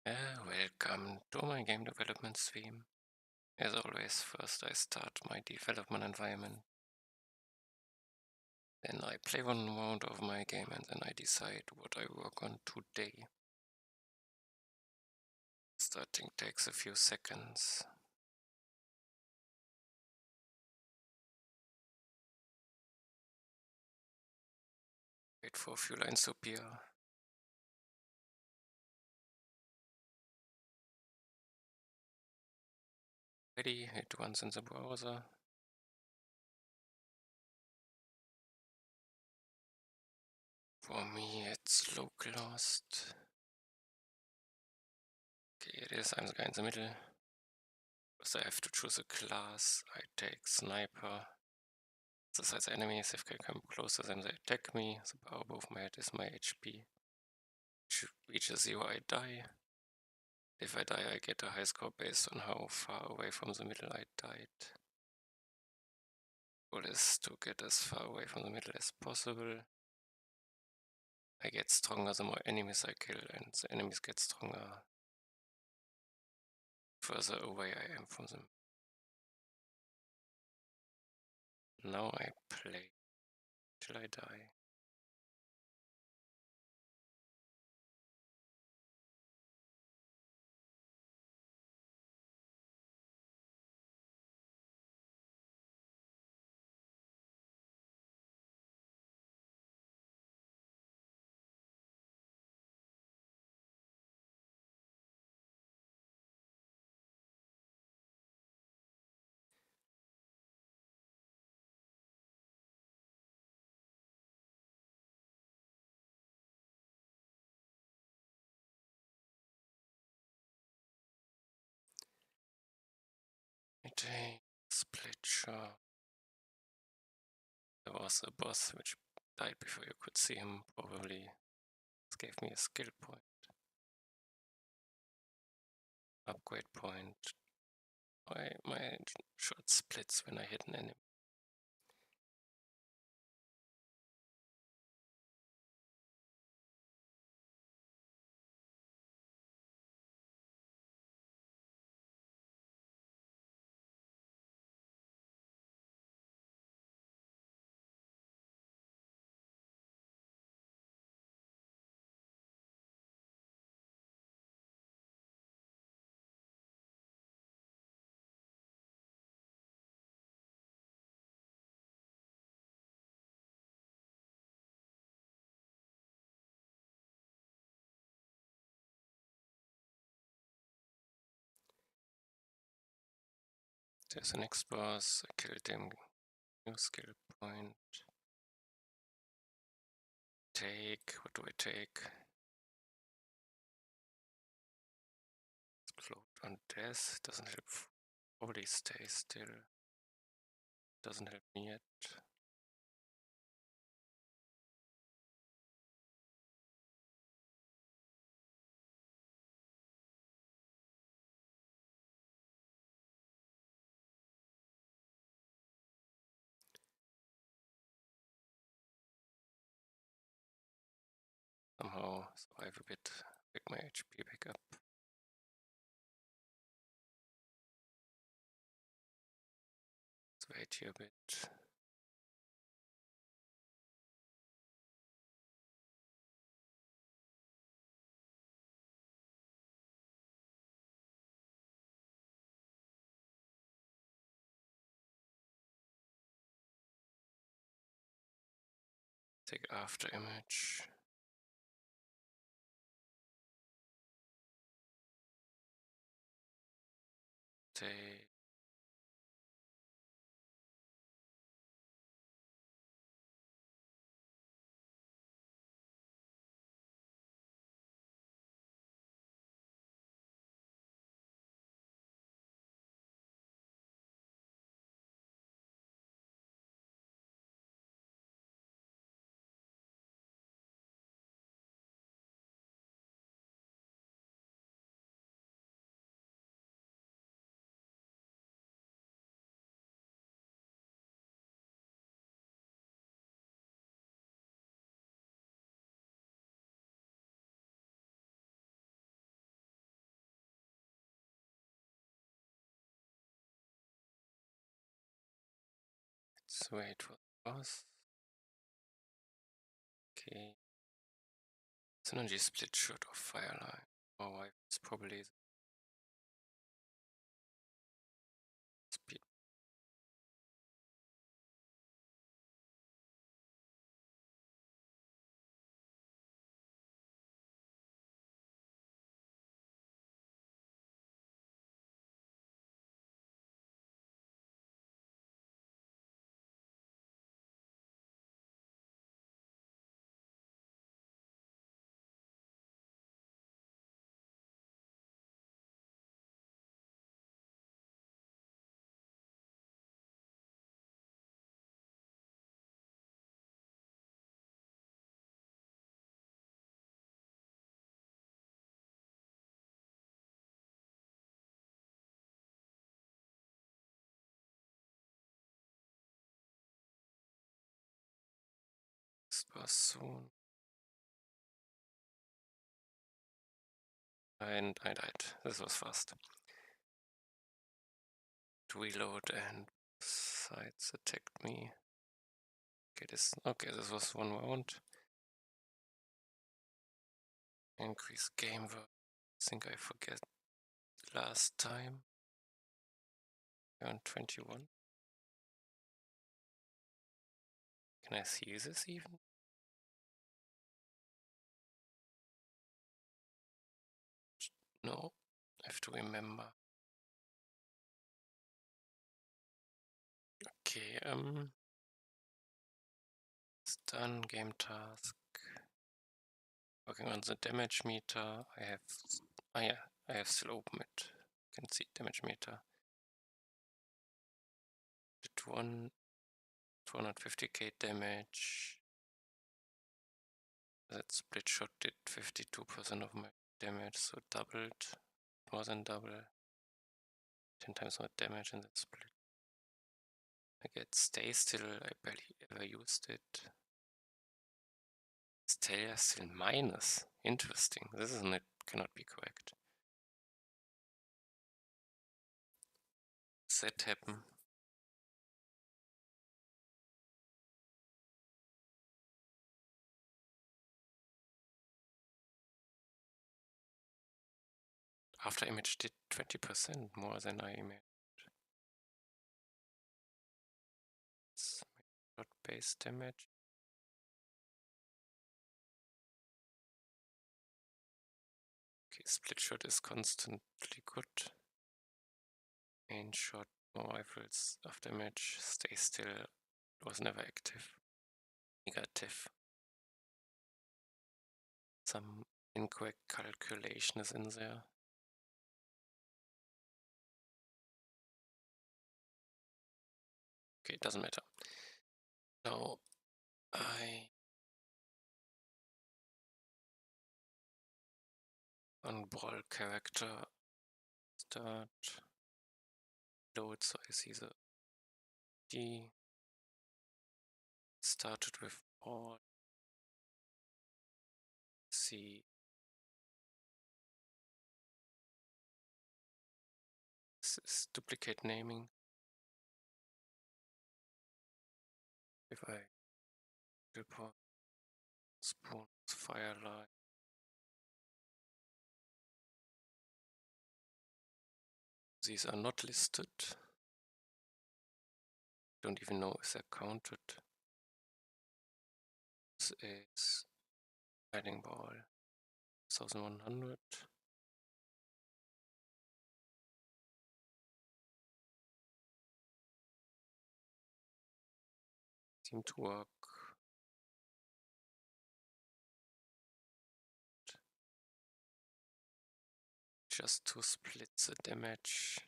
Welcome to my game development stream. As always, first I start my development environment. Then I play one round of my game and then I decide what I work on today. Starting takes a few seconds. Wait for a few lines to appear. Ready, hit once in the browser. For me, it's localhost. Okay, it is. I'm the guy in the middle. First, I have to choose a class. I take sniper. Besides enemies, if they come closer, then they attack me. The power above my head is my HP. Reaches 0, I die. If I die, I get a high score based on how far away from the middle I died. Goal is to get as far away from the middle as possible. I get stronger the more enemies I kill, and the enemies get stronger further away I am from them. Now I play till I die. I take split shot. There was a boss which died before you could see him. Probably this gave me a skill point. Upgrade point. My shot splits when I hit an enemy. There's the next boss. I killed him. New skill point. Take. What do I take? Explode on death. Doesn't help. Probably stay still. Doesn't help me yet. Somehow survive a bit. Pick my HP back up. Let's wait here a bit. Take after image. Take. So wait, what was? Okay. Synergy split shot of Fireline. Oh, it's probably speed. This was soon. And I died. This was fast. To reload and sides attacked me. Okay, this was one round. Increase game work. I think I forget last time. On 21. Can I see this even? No, I have to remember. Okay, it's done. Game task. Working on the damage meter. Yeah, I have still open it. You can see damage meter. Did 250k damage. That split shot did 52% of my damage, so doubled, more than double. 10 times more damage in that split. I get stay still, I barely ever used it. Stay still minus. Interesting. This is not, cannot be correct. Does that happen? After image did 20% more than I imagined. It's shot base damage. Okay, split shot is constantly good. Main shot, no rifles after image, stay still, was never active. Negative. Some incorrect calculation is in there. Okay, it doesn't matter. Now I unbrawl character start load, so I see the D started with all. See, this is duplicate naming. If I report spoons, firelight, these are not listed. Don't even know if they're counted. This is Guiding Ball 1100. Seem to work. Just to split the damage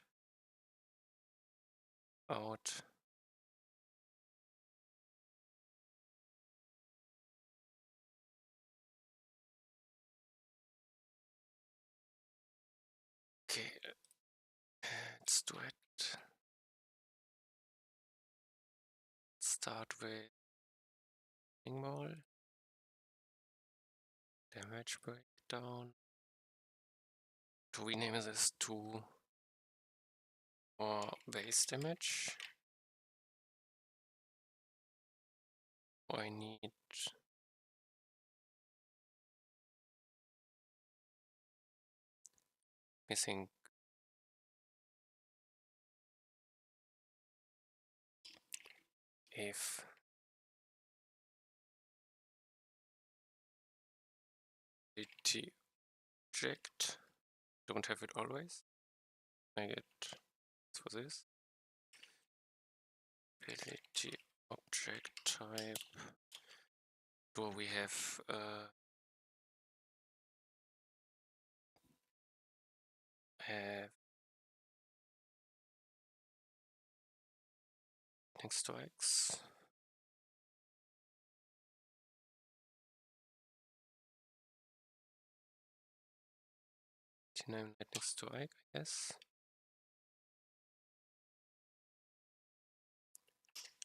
out. Okay, let's do it. Start with Ball. Damage breakdown. To rename this to more base damage. I need missing if ability object, don't have it always. I get for this ability object type. So we have next to x. Name next to I guess.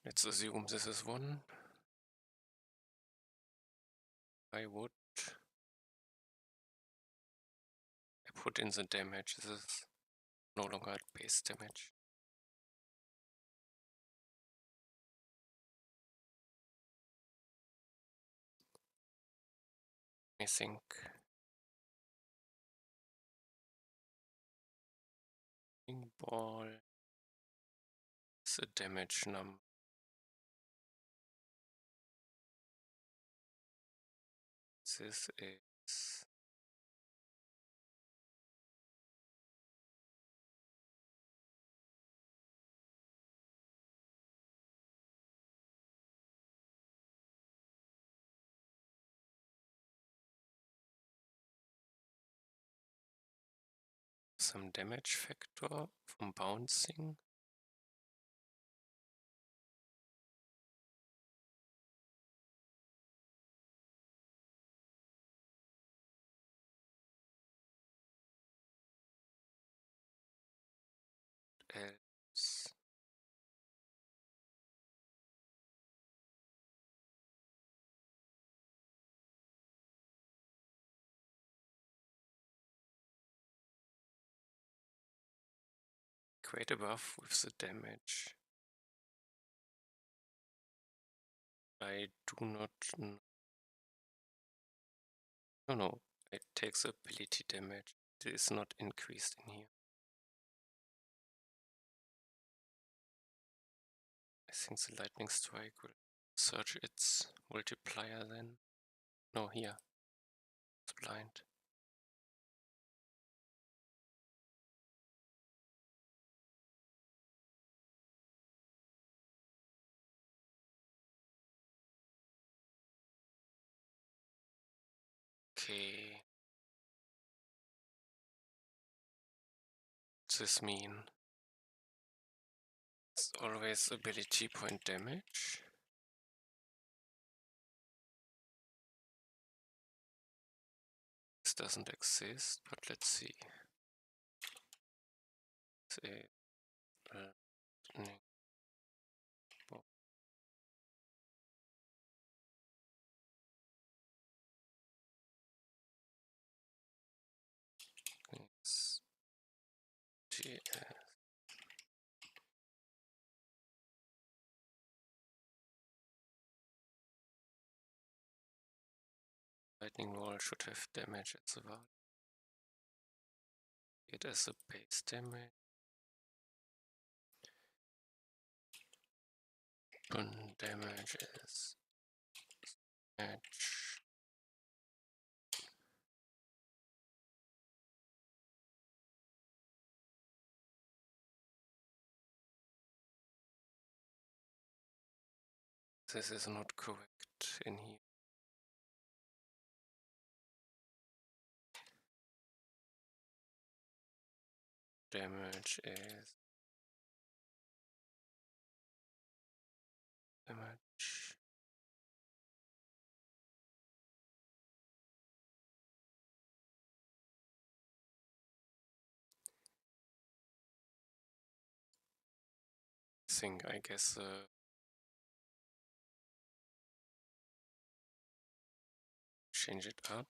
Let's assume this is 1. I would put in the damage. This is no longer base damage. I think ball is a damage number. This is some damage factor from bouncing. Else equate above with the damage. I do not know. No, it takes ability damage. It is not increased in here. I think the lightning strike will search its multiplier then. No, here. It's blind. Okay. What's this mean? It's always ability point damage. This doesn't exist, but let's see. Say, GS. Lightning Wall should have damage as well. It as a base damage. Damage is match. This is not correct in here. Damage is damage. I guess change it up.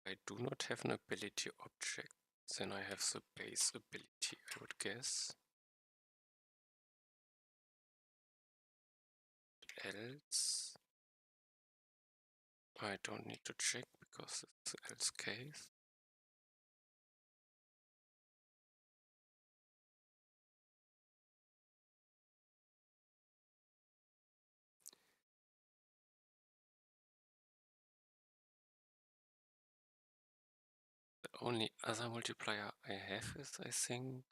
I do not have an ability object. Then I have the base ability, I would guess. else. I don't need to check because it's else case. The only other multiplier I have is, I think,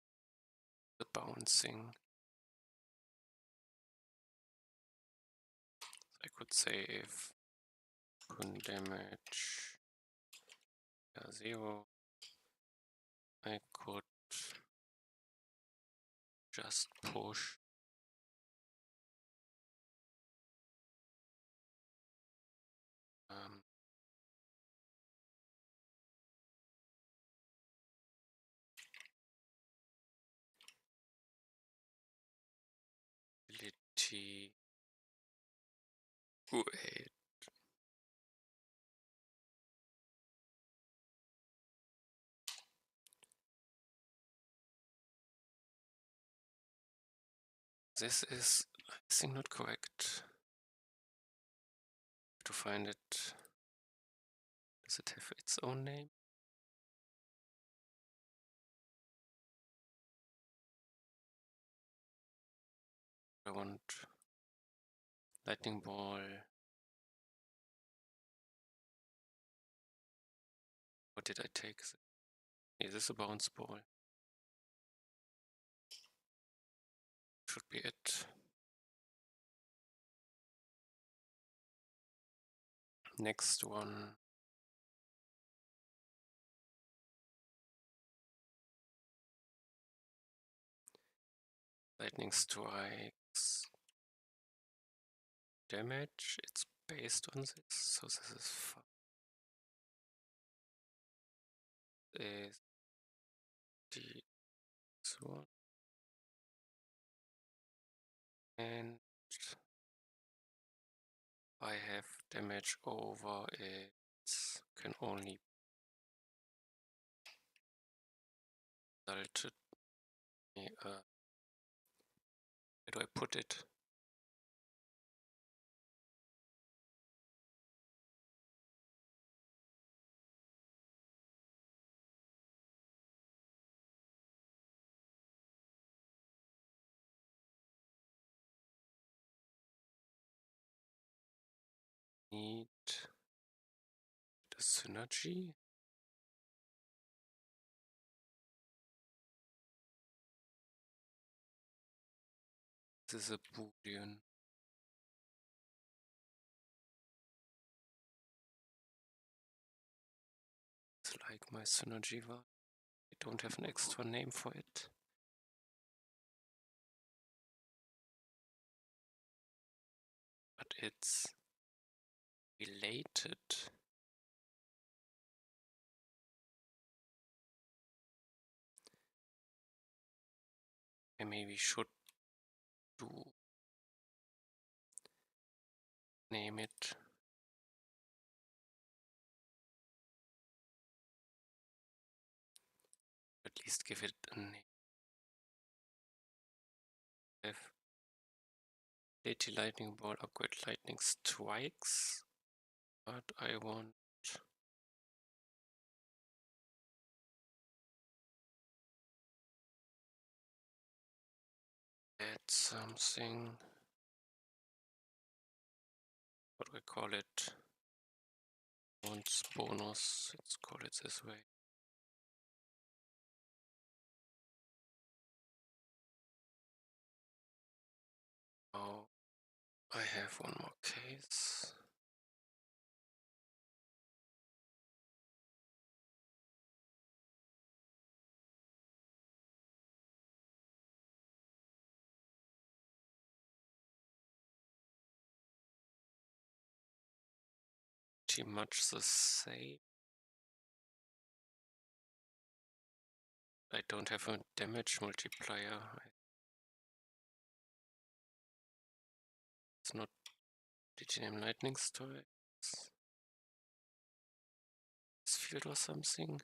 the bouncing. I could say if damage 0, I could just push ability. Wait. This is, I think, not correct. To find it, does it have its own name? I want lightning ball. What did I take? Is this a bounce ball? Should be it. Next one. Lightning strikes. Damage. It's based on this, so this is fun. Is this one. And I have damage over it. Can only resulted. Where do I put it? Need the synergy. This is a boolean. It's like my synergy var. I don't have an extra name for it. But it's related. I maybe should do name it. At least give it a name. Have Lady Lightning Ball upgrade Lightning Strikes, but I want add something. What do I call it? Bonus. Let's call it this way. Now I have one more case. Pretty much the same. I don't have a damage multiplier. It's not. Did you name lightning strikes? This field or something?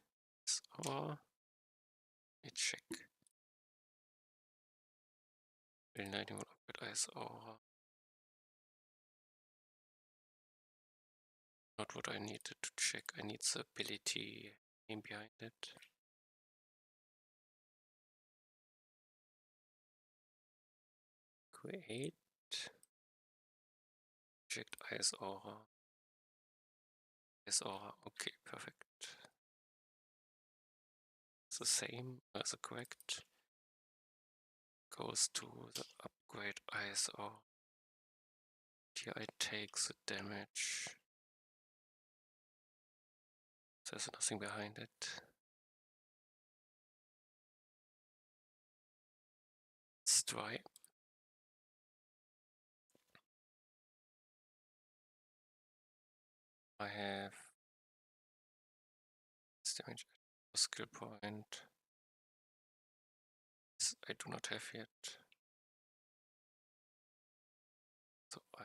Or let me check. Will lightning will upgrade ice aura. not what I needed to check. I need the ability name behind it. Create object IS aura. IS aura. Okay, perfect. The same as the correct goes to the upgrade ISO. Here I take the damage. There's nothing behind it. Let's try. I have this damage skill point. This I do not have yet. So I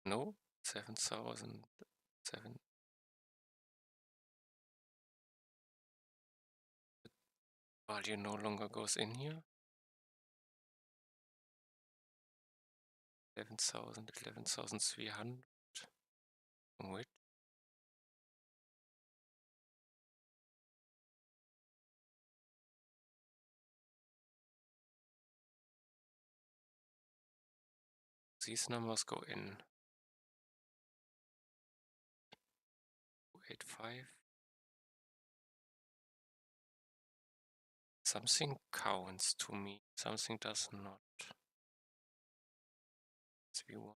no 7,007. Value no longer goes in here. 11,000, 11,300. Wait. These numbers go in. 285. Something counts to me, something does not. Let's view one.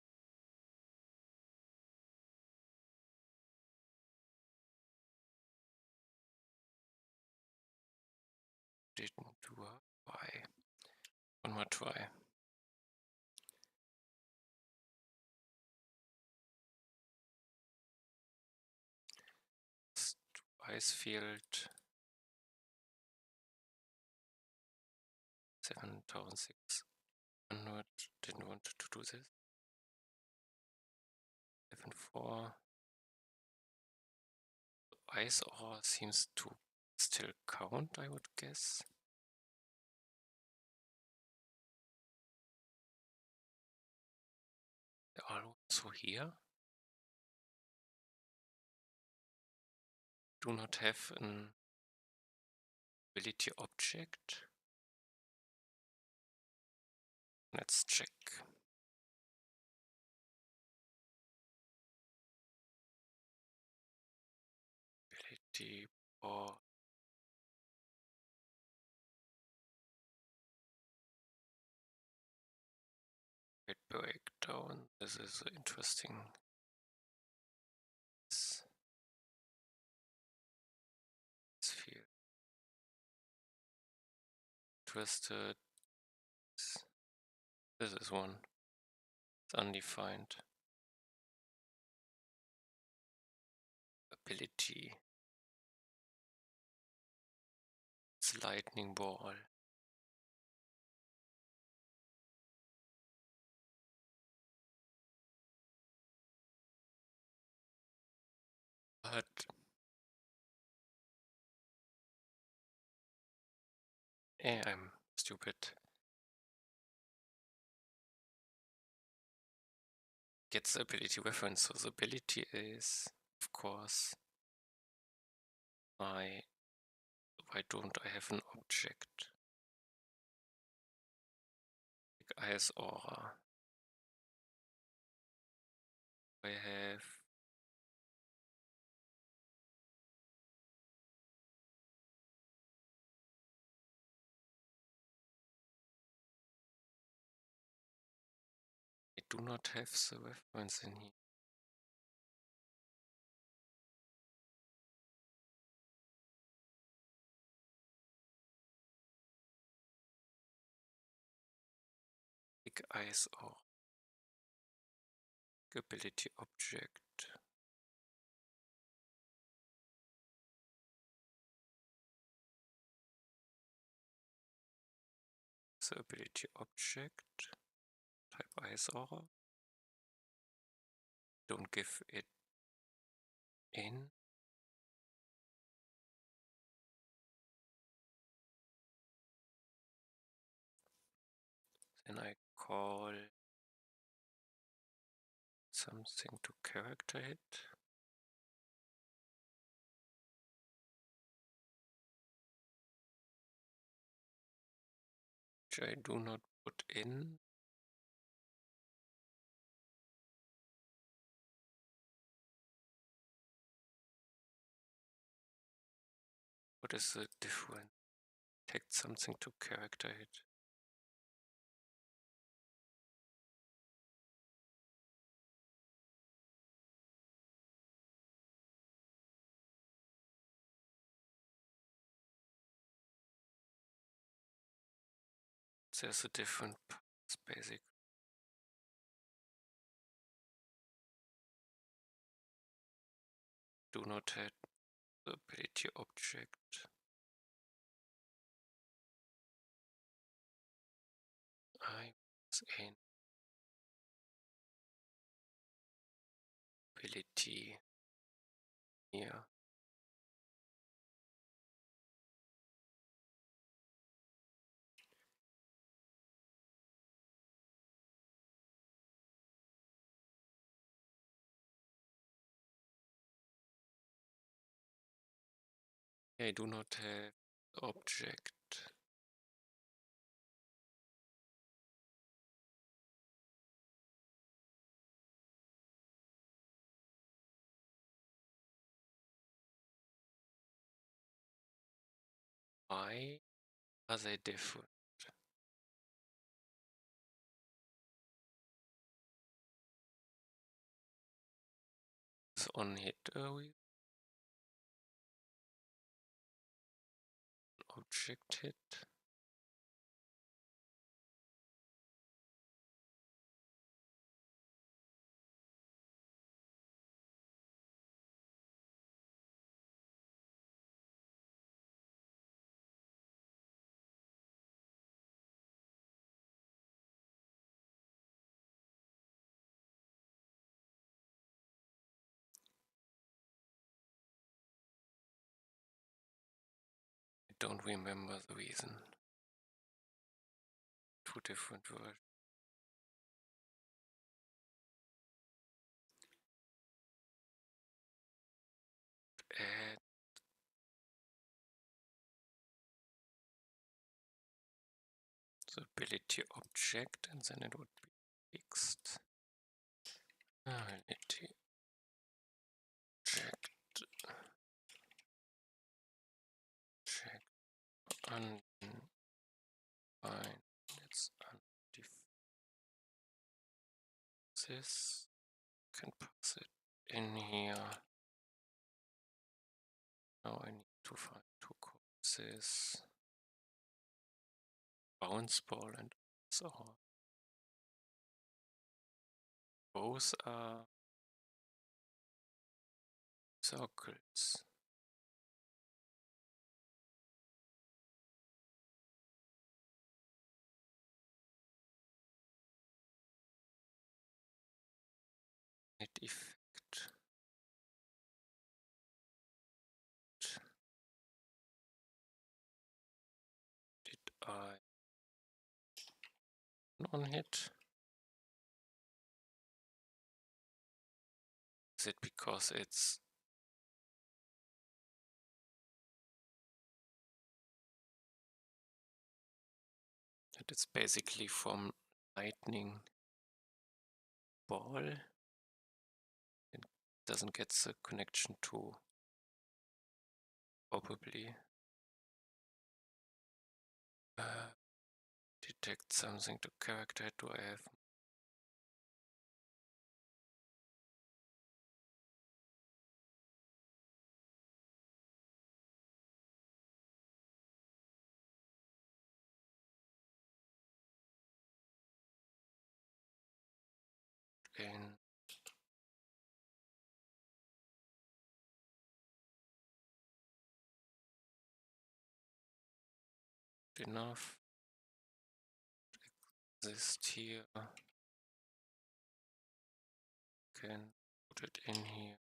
Didn't do a why. One more try. Ice field 7,600. Didn't want to do this. 7,4. Ice ore seems to still count, I would guess. They are also here. Do not have an ability object. Let's check. Ability or breakdown. This is interesting. This field. Twisted. This is one. It's undefined. Ability. It's lightning ball. But I'm stupid. Gets the ability reference. So the ability is, of course, why don't I have an object? Like IS aura. I have I do not have the reference in here. Big IS aura. Ability object. The ability object. Type IS aura. Don't give it in. and I call something to character hit. Which I do not put in. What is the difference? Text something to character hit. There's a different path, basically. Do not have the ability object. I was in ability here. I do not have object. Why are they different? Is on hit with object hit. I don't remember the reason. Two different versions. Add the ability object and then it would be fixed. Ability object check undefined. Let's undefine this. Can pass it in here. Now I need to find two corpses. Bounce ball and so on. Both are circles. Net effect. Did I on hit? Is it because it's that it's basically from lightning ball? It doesn't get the connection to probably detect something to character. Do I have in enough exist here? Can put it in here.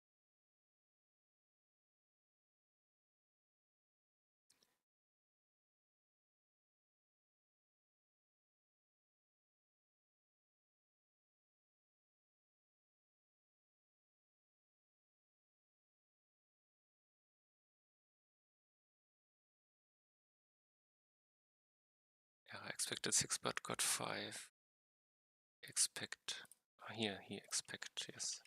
expected 6 but got 5. Expect. Here, he expect, yes.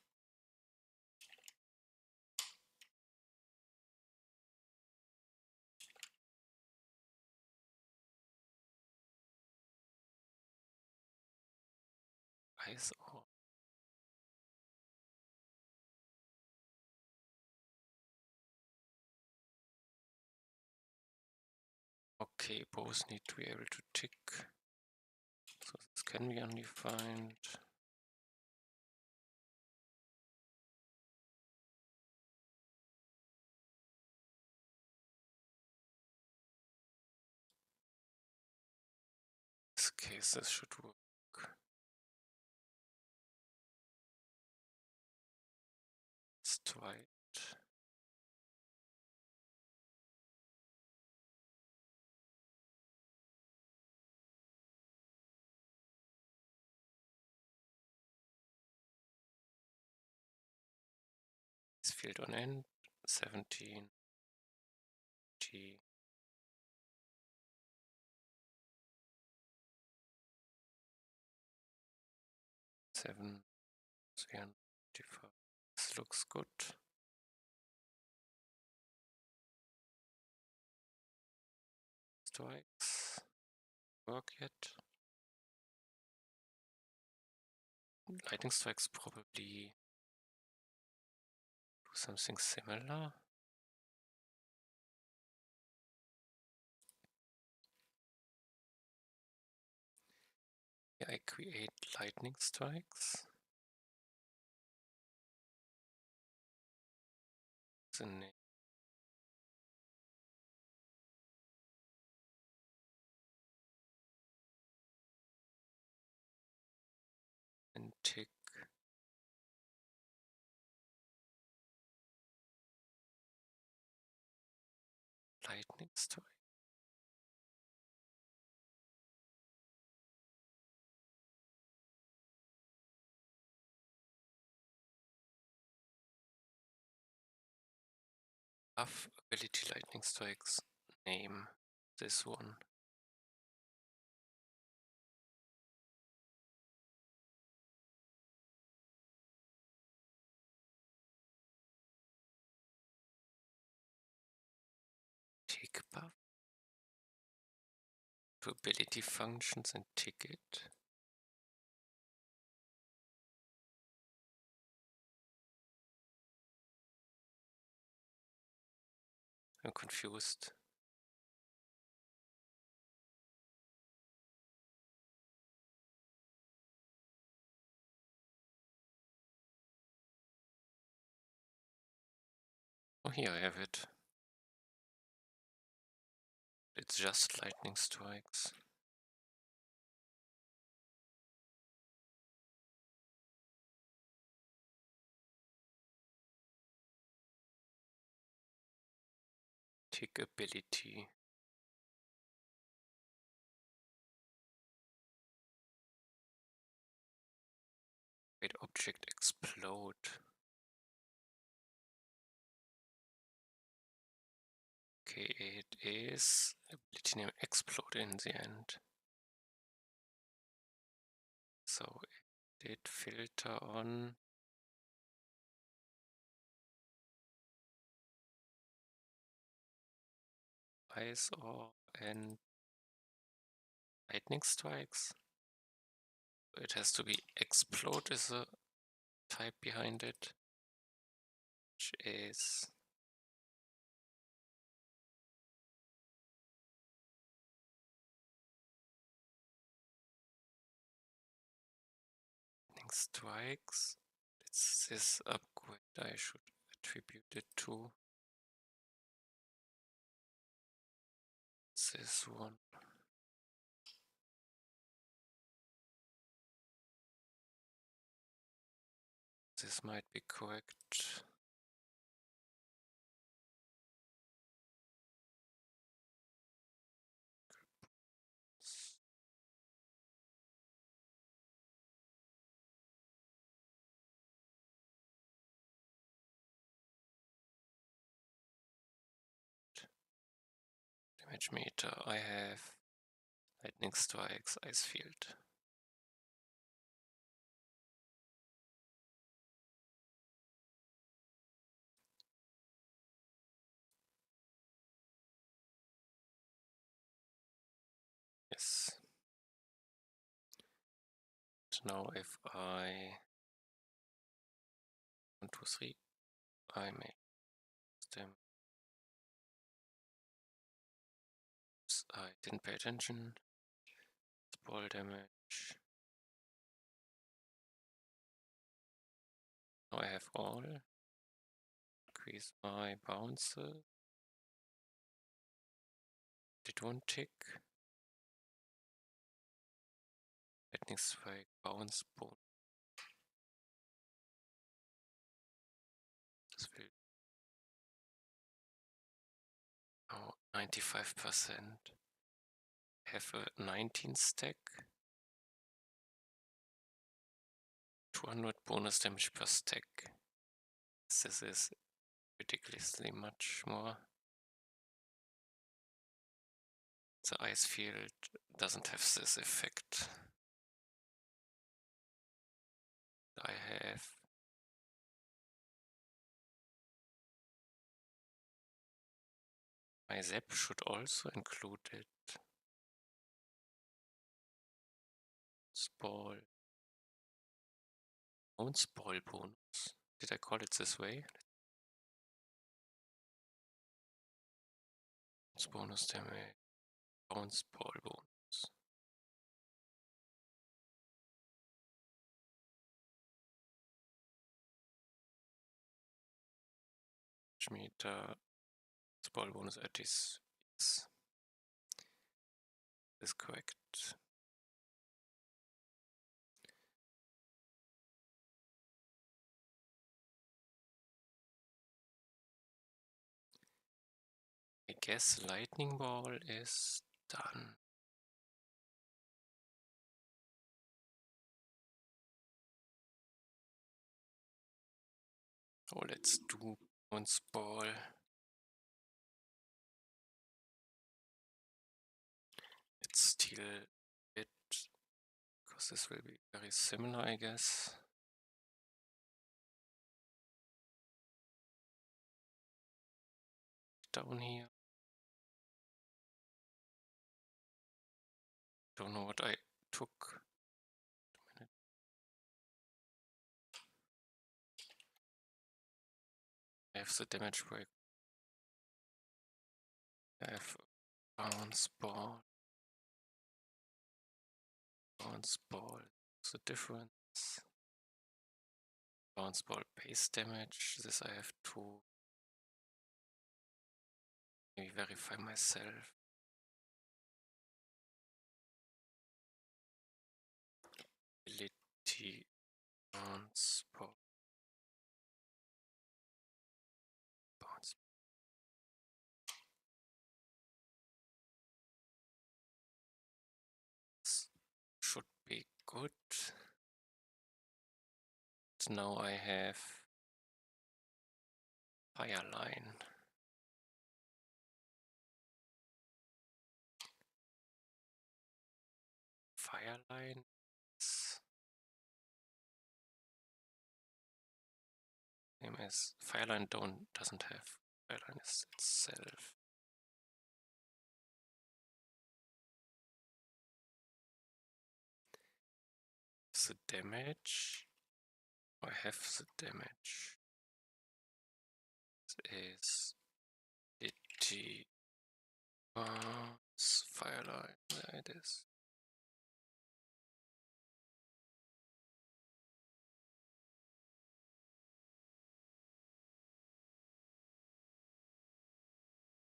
ISO. Okay, both need to be able to tick. So this can be undefined. In this case, this should work. It's twice. This field on end, 17, T. 7, 355. This looks good. Strikes. Work yet? Lightning strikes probably do something similar. Yeah, I create lightning strikes. The name. And tick. Lightning strike. Buff ability lightning strikes. Name this one. Tick buff. To ability functions and ticket. I'm confused. Oh, here I have it. It's just lightning strikes. Tick ability. Wait, object explode. Okay, it is ability name explode in the end. So it did filter on ice or and lightning strikes. It has to be explode is a type behind it, which is lightning strikes. It's this upgrade I should attribute it to. This one. This might be correct. Damage meter. I have Lightning strikes, ice field. Yes. And now if I 1, 2, 3, I make them. I didn't pay attention. Ball damage. Now I have all. Increase my bounce. Did one tick. Lightning strike, bounce, boom. Das will now 95%. Have a 19 stack. 200 bonus damage per stack. This is ridiculously much more. The ice field doesn't have this effect. I have my zap should also include it. Ball. Bounce ball bonus. Did I call it this way? Bonus damage. Bounce ball bonus. Meter. Ball bonus at this. Yes. Is correct. I guess lightning ball is done. Oh, let's do bounce ball. It's still it because this will be very similar, I guess. Down here. Don't know what I took. I have the damage break. I have bounce ball. Bounce ball. What's the difference? Bounce ball base damage. This I have to maybe verify myself. Ability bounce ball. Bounce. Should be good. So now I have fire line. Fire line is same as Fireline doesn't have. Fireline is itself. The damage. I have the damage. This is it. Fireline. There it is.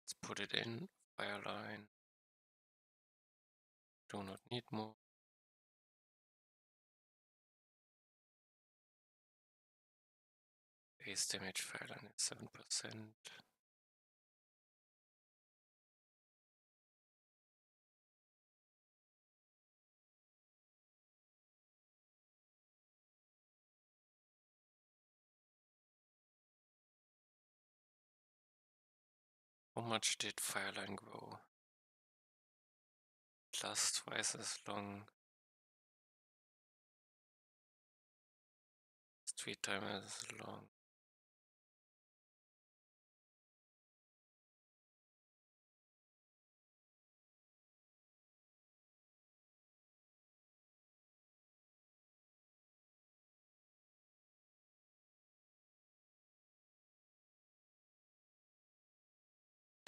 Let's put it in. Fireline. Do not need more. Base damage Fireline is 7%. How much did Fireline grow? Plus twice as long. It's 3 times as long.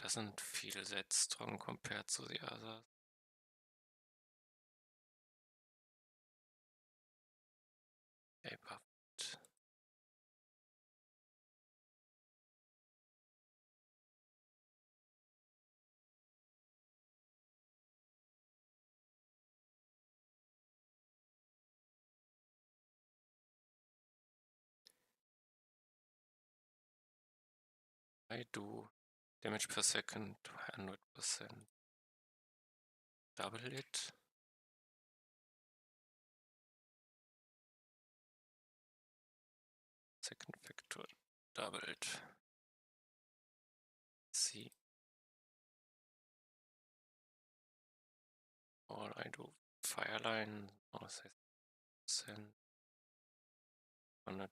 Doesn't feel that strong compared to the others. Okay, perfect. I do damage per second 100%. Double it. Second factor doubled. See. Or I do fireline or 6%, 100%.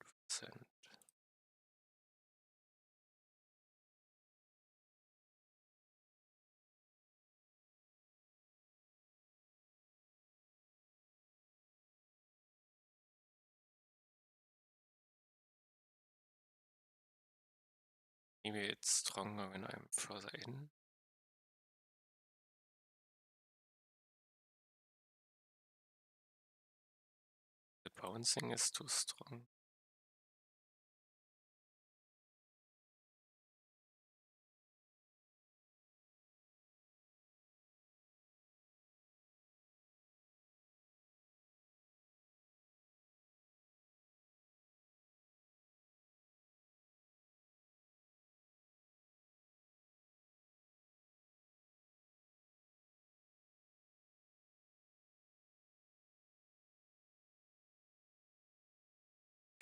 Maybe it's stronger when I'm further in. The bouncing is too strong.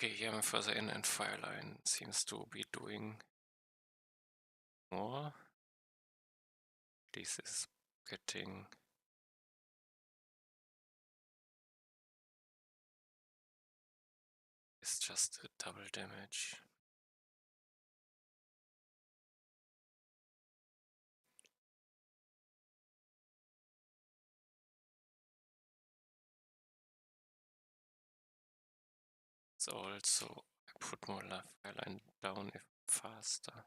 Okay, here I'm further in and fireline seems to be doing more. This is getting it's just a double damage. So also I put more fireline down if faster.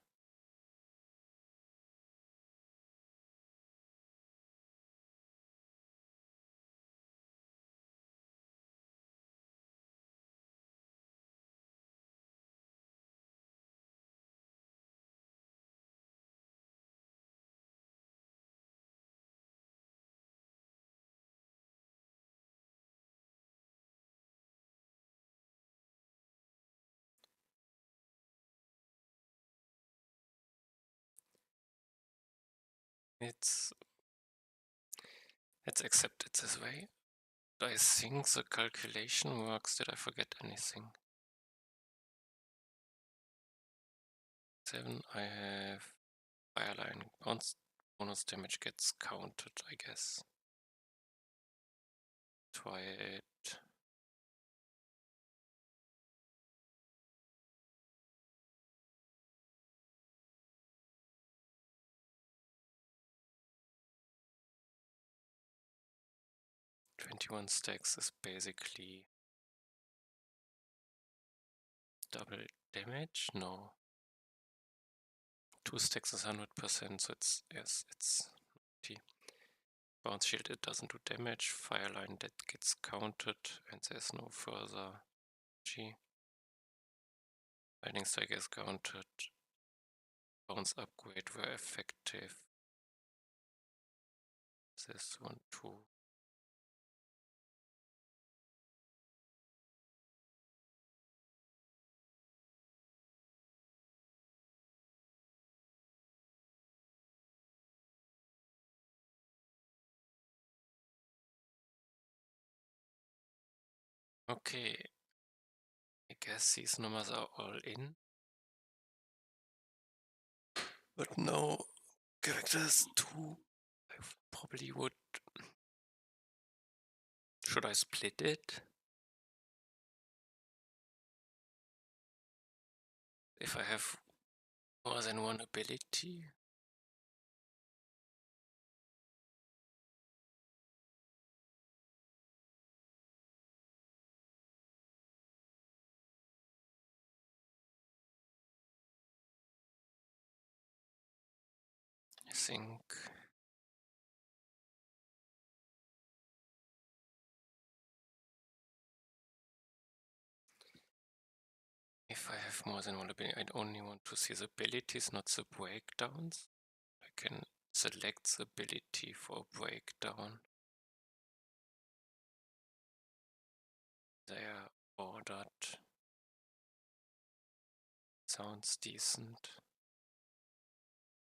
It's let's accept it this way. I think the calculation works. Did I forget anything? 7, I have fireline. Bonus damage gets counted, I guess. Try it. "21 stacks" is basically double damage? No. 2 stacks is 100%, so it's, yes, it's 90. Bounce shield, it doesn't do damage. Fireline, that gets counted, and there's no further G. Lightning strike is counted. Bounce upgrade were effective. This one too. Okay, I guess these numbers are all in. But no characters 2. I probably would Should I split it? If I have more than one ability? I think if I have more than one ability, I only want to see the abilities, not the breakdowns. I can select the ability for a breakdown. They are ordered. Sounds decent.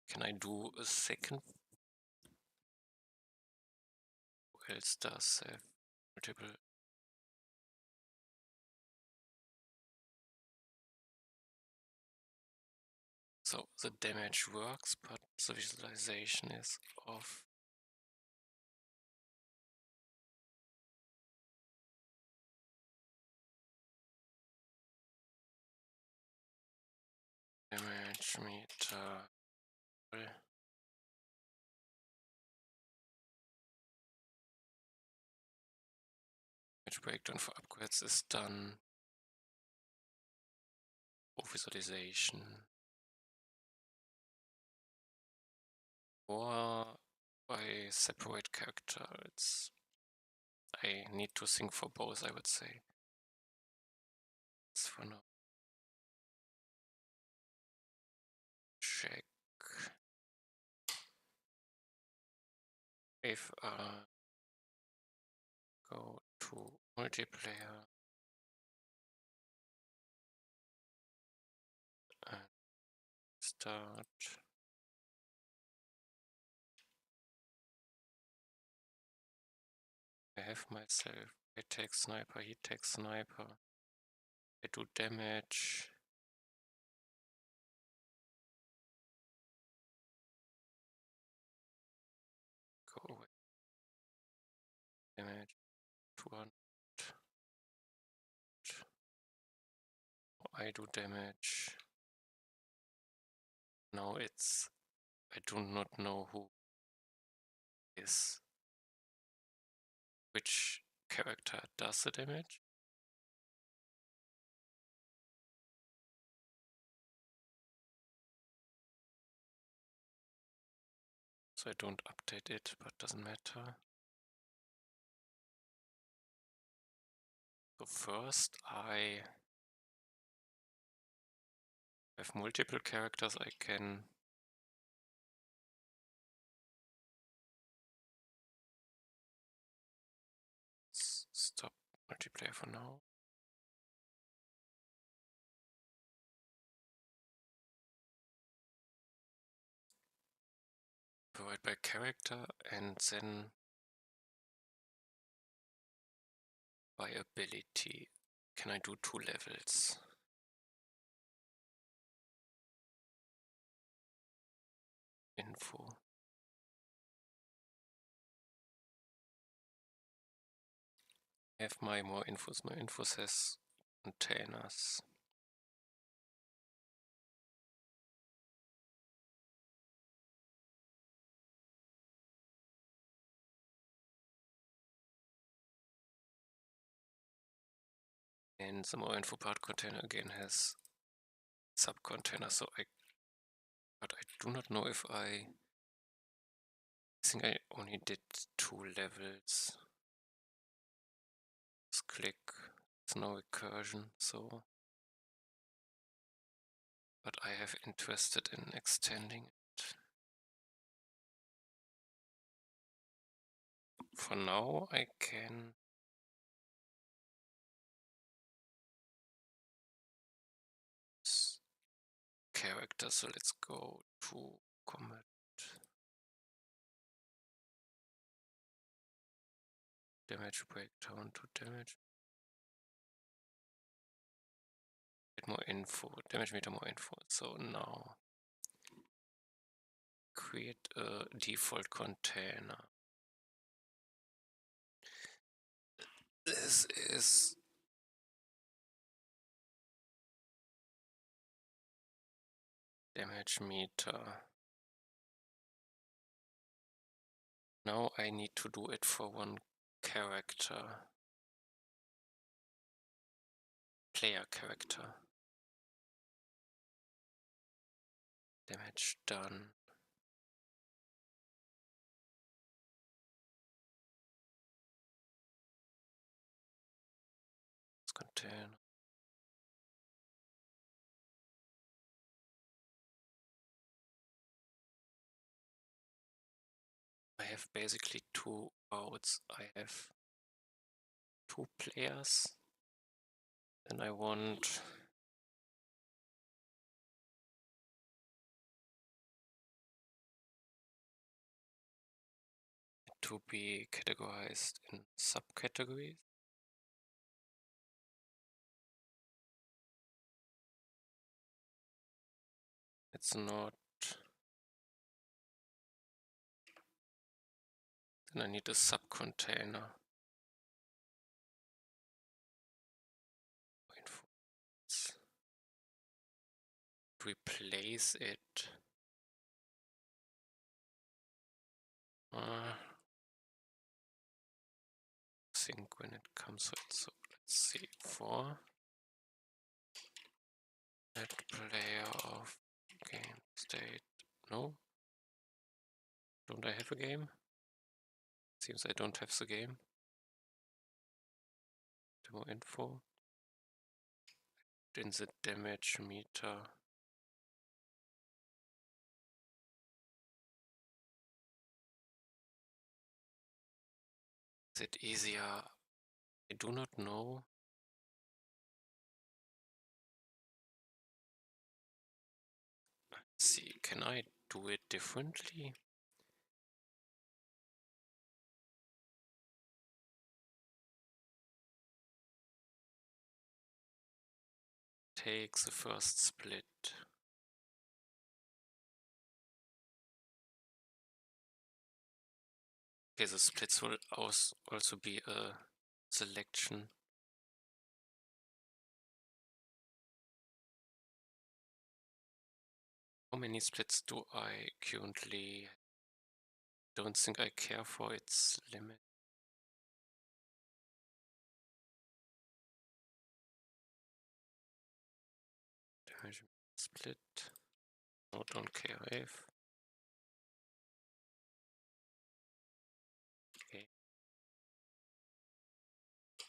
Can I do a second? Who else does have multiple? So the damage works, but the visualization is off. Damage meter. Damage breakdown for upgrades is done. For visualization. Or by separate character. I need to think for both, I would say. It's for now. Check if go to multiplayer and start. I have myself. I take sniper, he takes sniper. I do damage. Go away. Damage 200. I do damage. Now I do not know who is which character does the damage. So I don't update it, but doesn't matter. So first I have multiple characters I can stop multiplayer for now. Provide by character and then by ability. Can I do 2 levels? Info. I have my more infos. My info says containers. And the more info part container again has sub-container, but I do not know if I think I only did 2 levels. Just click, there's no recursion, so. But I have interested in extending it. For now, I can character, so let's go to combat. Damage breakdown to damage. Get more info, damage meter more info. So now create a default container. This is damage meter. Now I need to do it for one character. Player character. Damage done. Let's contain. I have basically two outs. I have two players, and I want it to be categorized in subcategories. It's not. Then I need a subcontainer. Replace it. Think when it comes with, so let's see, for that player of game state. No, don't I have a game? Seems I don't have the game. Demo info. In the damage meter. Is it easier? I do not know. Let's see, can I do it differently? Take the first split. Okay, the splits will also be a selection. How many splits do I currently? Don't think I care for its limit. Damage split. No, don't care if. Okay.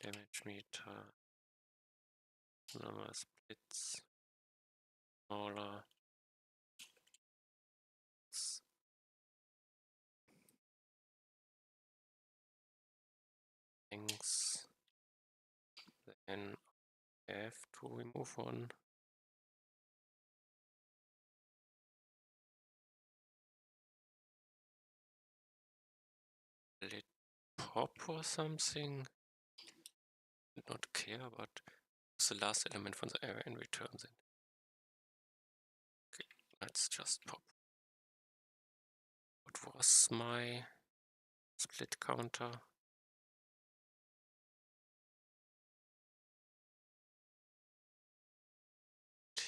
Damage meter. Number splits. Smaller. Things. Then I have to remove one. Split pop or something. Did not care, but it's the last element from the area and returns it. Okay, let's just pop. What was my split counter?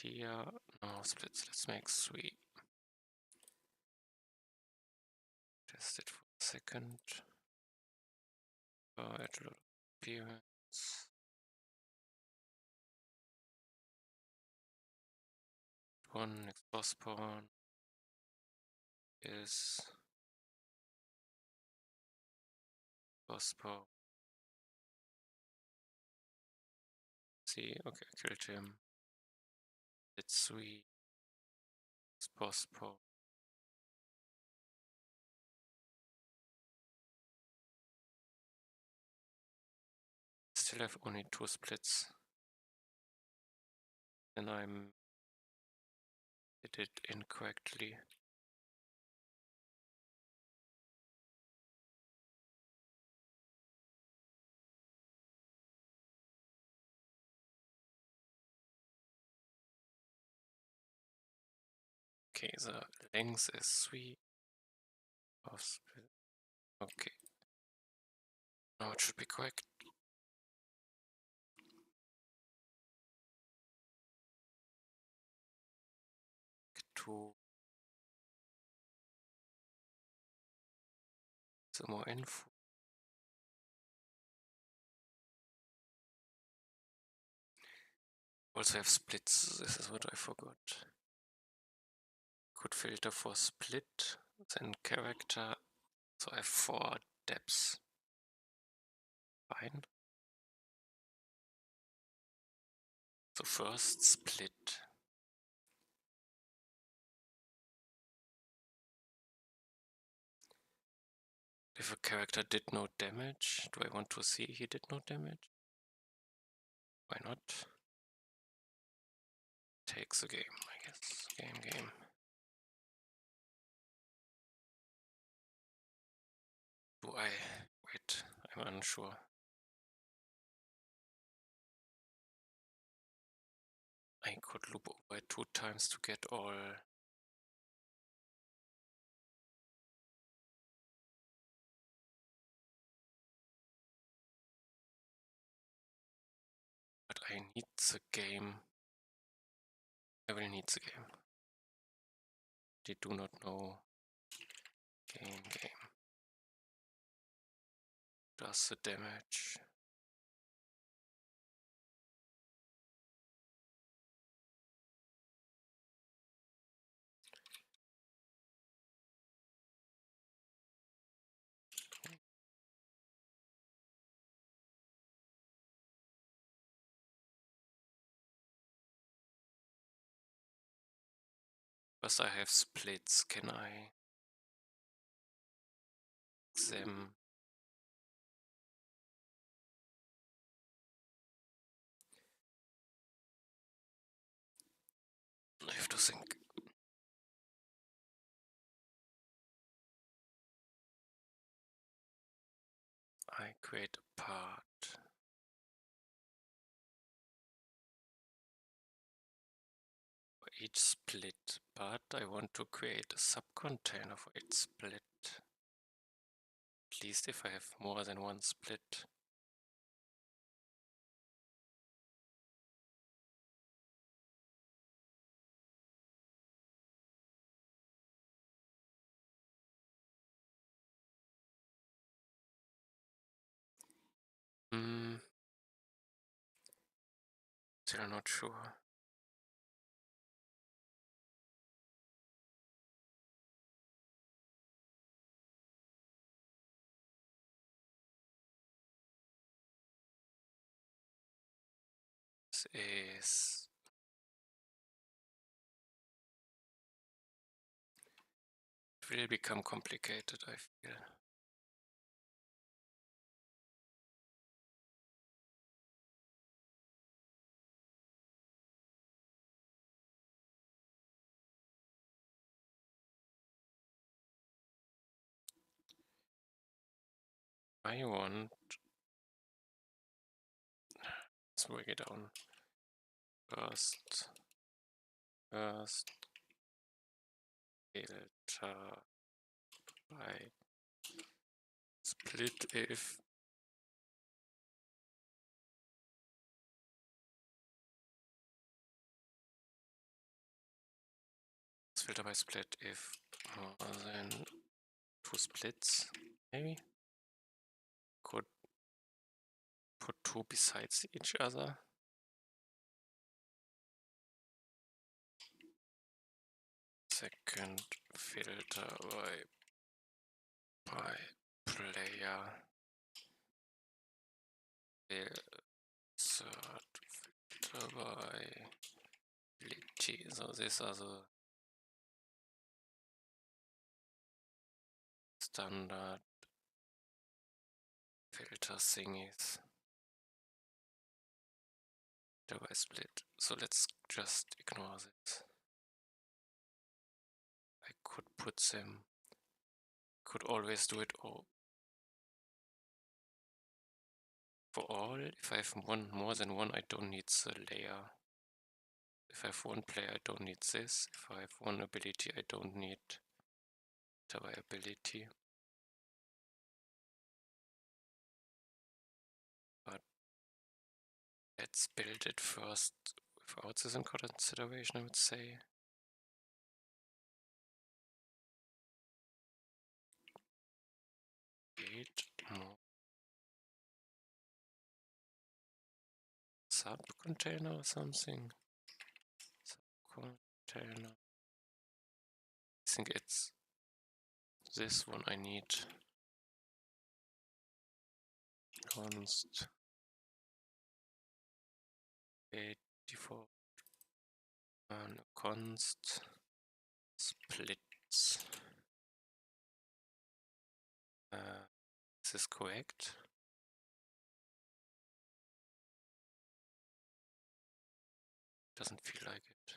Here, no splits, let's make 3. Test it for a second. Add a lot of appearance. One next boss spawn is boss spawn. See, okay, I killed him. It's 3. It's boss spawn. Still have only 2 splits. And did it incorrectly. Okay, the length is 3 of split. Okay. Now it should be correct. to some more info. Also have splits, this is what I forgot. Could filter for split, then character, so I have 4 depths. Fine. So first split. If a character did no damage, do I want to see he did no damage? Why not? Takes a game, I guess. Game. Do I? Wait, I'm unsure. I could loop over it 2 times to get all. But I need the game. I will need the game. They do not know. Game. Does the damage. Because I have splits, can I them? I have to think. I create a part. For each split, but I want to create a subcontainer for each split. At least if I have more than one split. Still not sure. This is it will become complicated, I feel. I want. Let's break it down. First filter by split if filter by split if more than 2 splits, maybe? Could put 2 besides each other. Second filter by player. Third filter by ability. So these are the standard filter thingies. Filter by split. So let's just ignore this. I could put them. Could always do it all. For all, if I have more than one, I don't need the layer. If I have one player, I don't need this. If I have one ability, I don't need the ability. But let's build it first without this in consideration, I would say. create more subcontainer or something. Subcontainer. I think it's this one I need. Const default and const splits. Is this correct? Doesn't feel like it.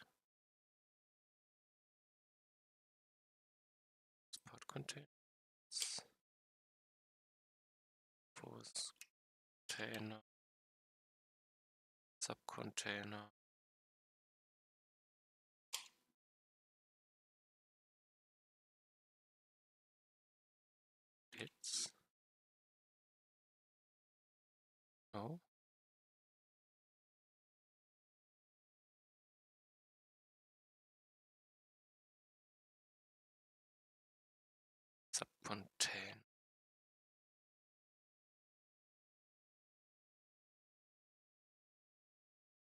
Support containers. Pose container. Subcontainer. Splits. No. Subcontain.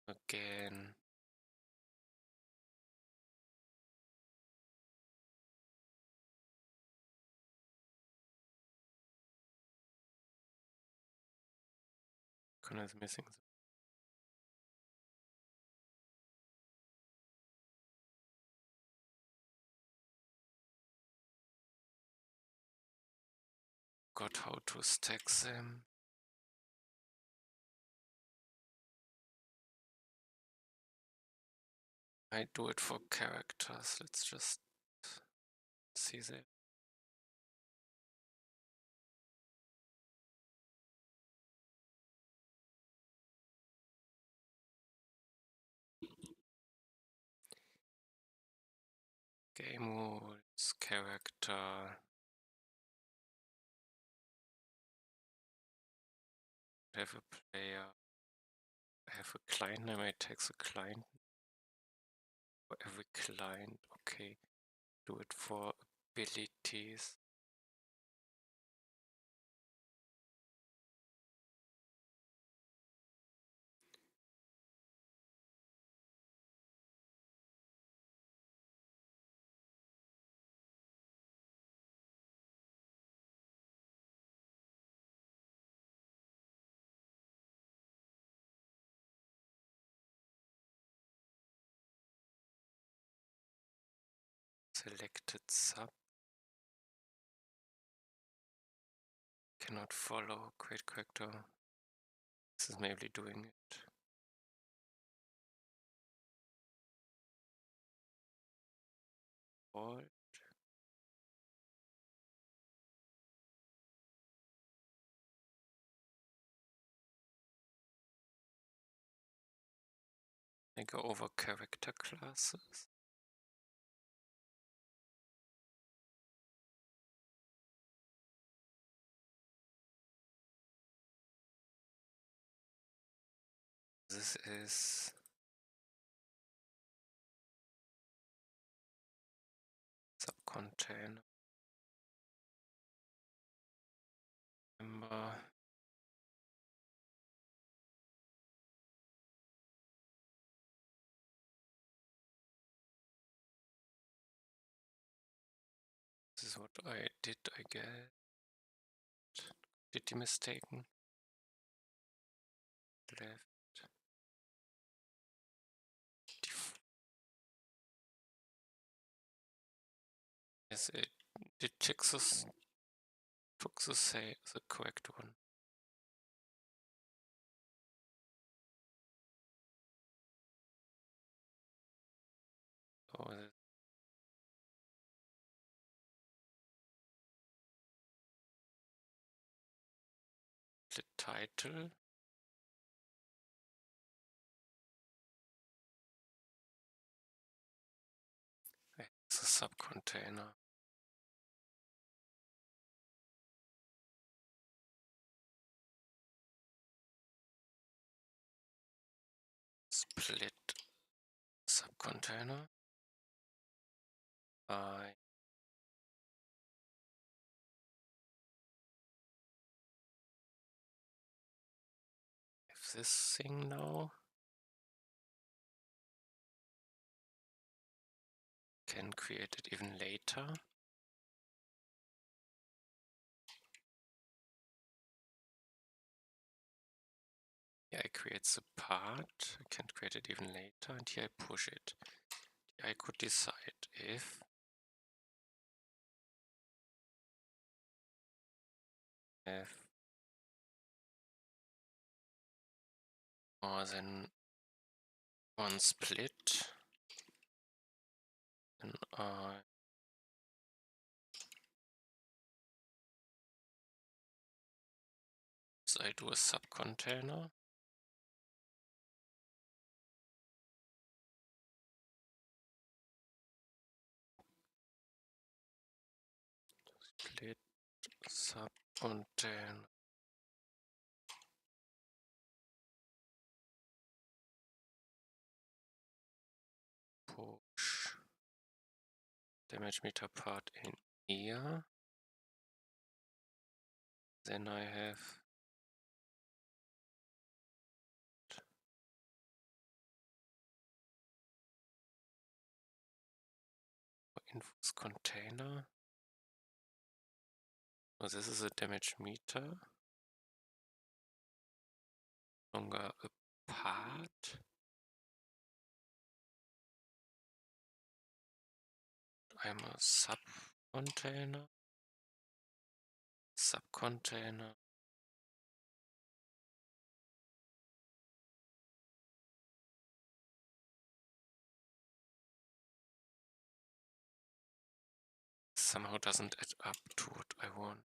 Again. Connor is missing. Got how to stack them. I do it for characters. Let's just see that. Game rules, character. Have a player. I have a client name. I take the client for every client. Okay. Do it for abilities. Selected sub. Cannot follow. Create character. This is maybe doing it. All. I go over character classes. This is subcontainer. Member. This is what I did, I guess. Did you mistaken? Left. Yes, it did check this. Took the say the correct one. So the title. It's a subcontainer. Split subcontainer. I this thing now. Can create it even later. Here I create the part, I can create it even later, and here I push it. I could decide if more than one split, then so I do a subcontainer. Split subcontainer. Push damage meter part in here. Then I have infos container. So this is a damage meter. Longer a part. I'm a subcontainer. Subcontainer. Somehow doesn't add up to what I want.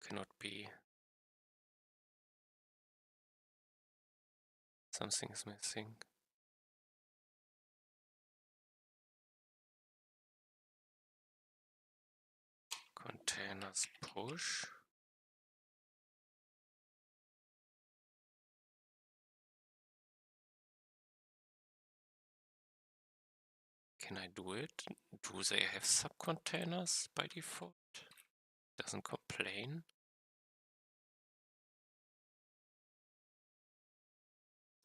Cannot be. Something is missing. Containers push. Can I do it? Do they have subcontainers by default? Doesn't complain.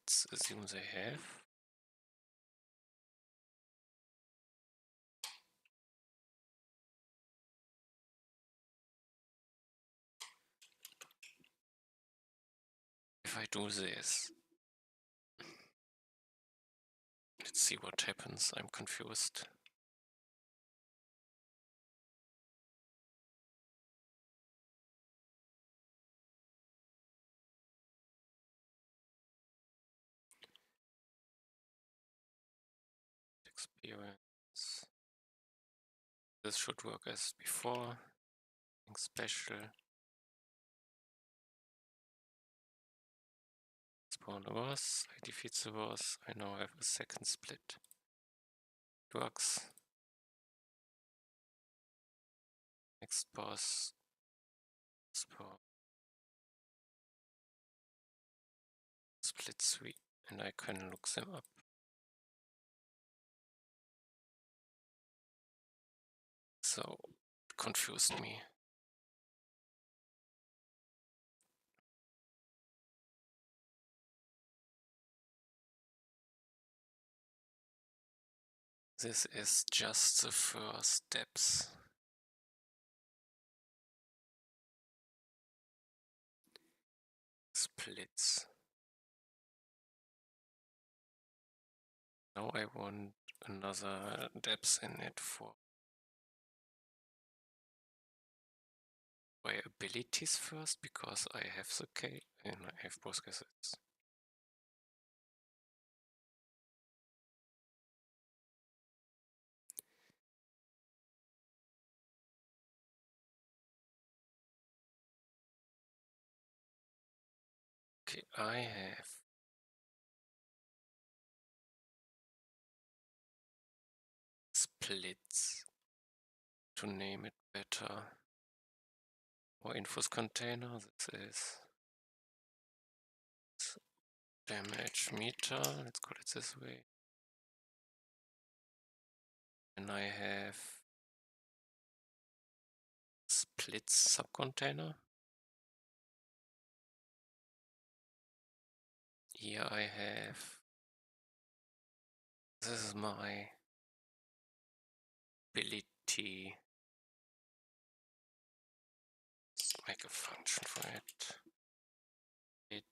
Let's assume they have. If I do this, let's see what happens. I'm confused. Experience. This should work as before. Nothing special. Spawn a boss. I defeat the boss. I now have a second split. It works. Next boss. Spawn. Split 3. And I can look them up. So, it confused me. This is just the first steps. Splits. Now I want another depth in it for my abilities first, because I have the K and I have both cassettes. Okay, I have splits, to name it better. More infos container, this is damage meter, let's call it this way. And I have splits subcontainer. here I have, this is my ability. Let's make a function for it. It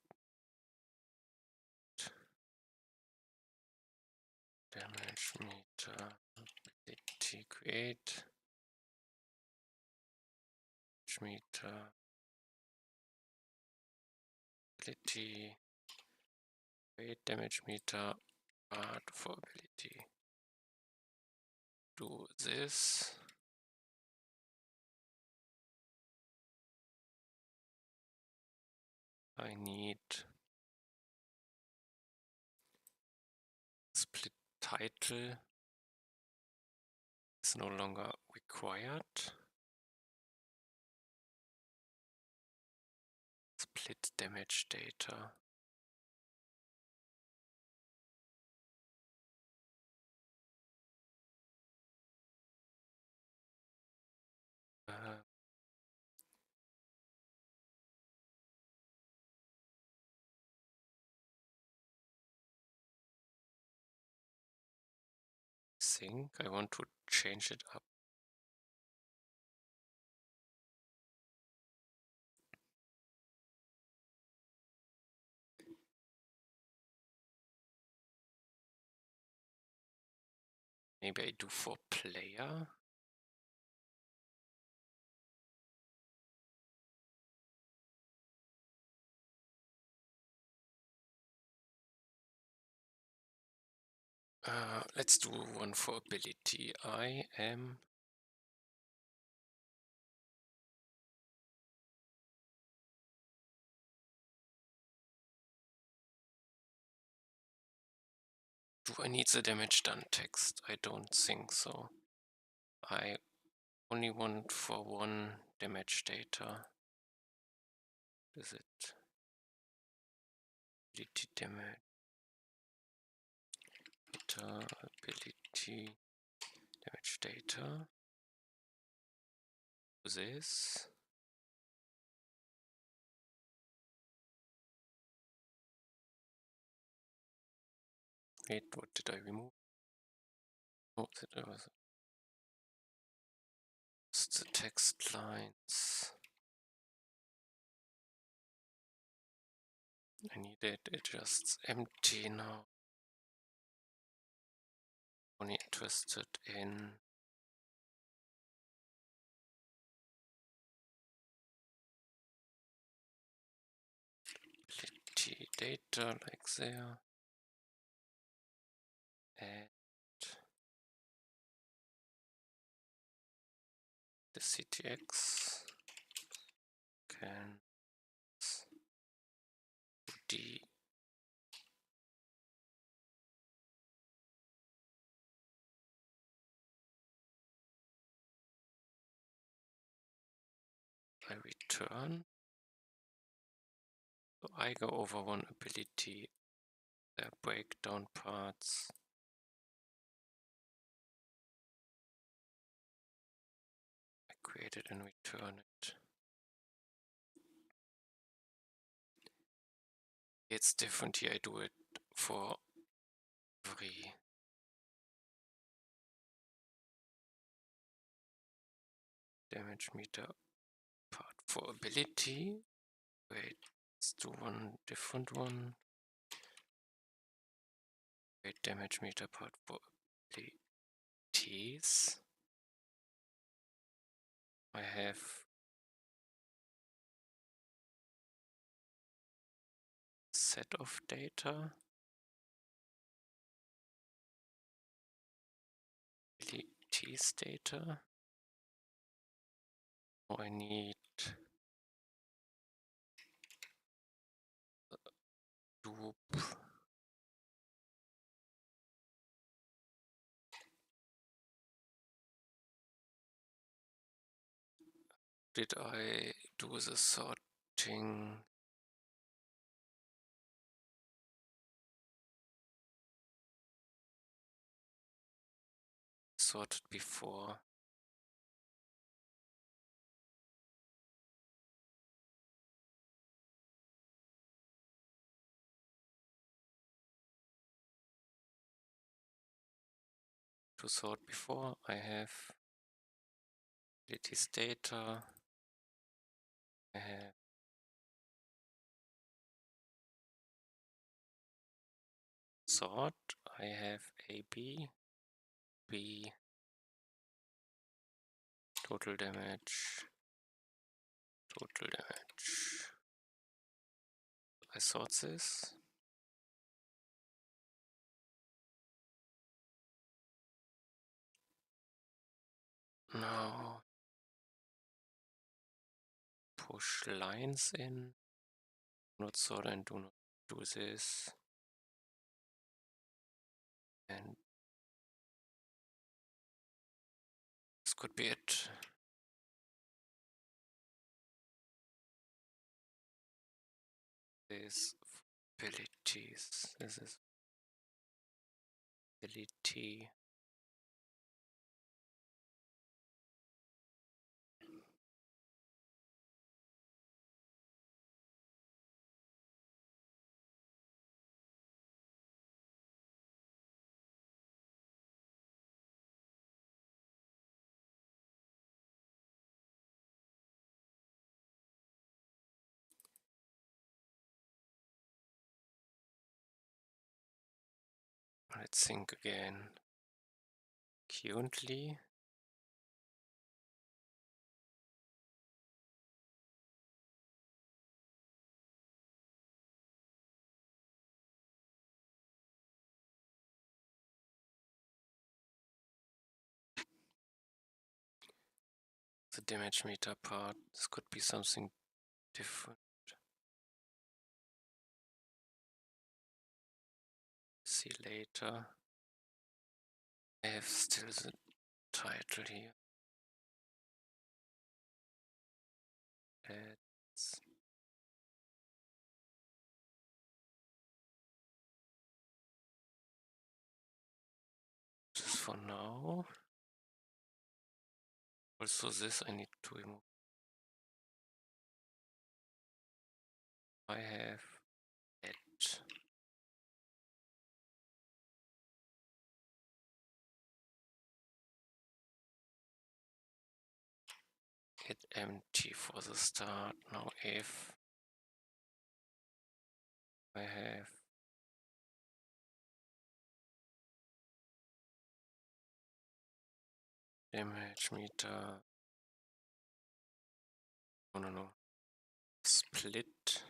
damage meter ability create damage meter ability create damage meter part for ability. Do this. I need split title is no longer required. Split damage data. Think I want to change it up. Maybe I do for player. Let's do one for ability. I am do I need the damage done text? I don't think so. I only want for one damage data. Is it ability damage data ability damage data? This. Wait, what did I remove? Oh, that was the text lines. I need it just empty now. Only interested in ability data like there. And the CTX can D I return. So I go over one ability, the breakdown parts. I create it and return it. It's different here. I do it for every damage meter part for ability. Wait, let's do one different one. Wait, damage meter part for abilities. I have set of data. Abilities data. Oh, I need loop. Did I do the sorting? Sorted before? to sort before. I have utilities data. I have sort. I have AB, B, total damage, total damage. I sort this. Now push lines in. Not sort and do not do this. And this could be it. These abilities. This is ability. Let's think again. Currently, the damage meter part, this could be something different. See later. I have still the title here. Let's this for now. Also this I need to remove. I have it. Hit empty for the start. Now if I have damage meter. No. Split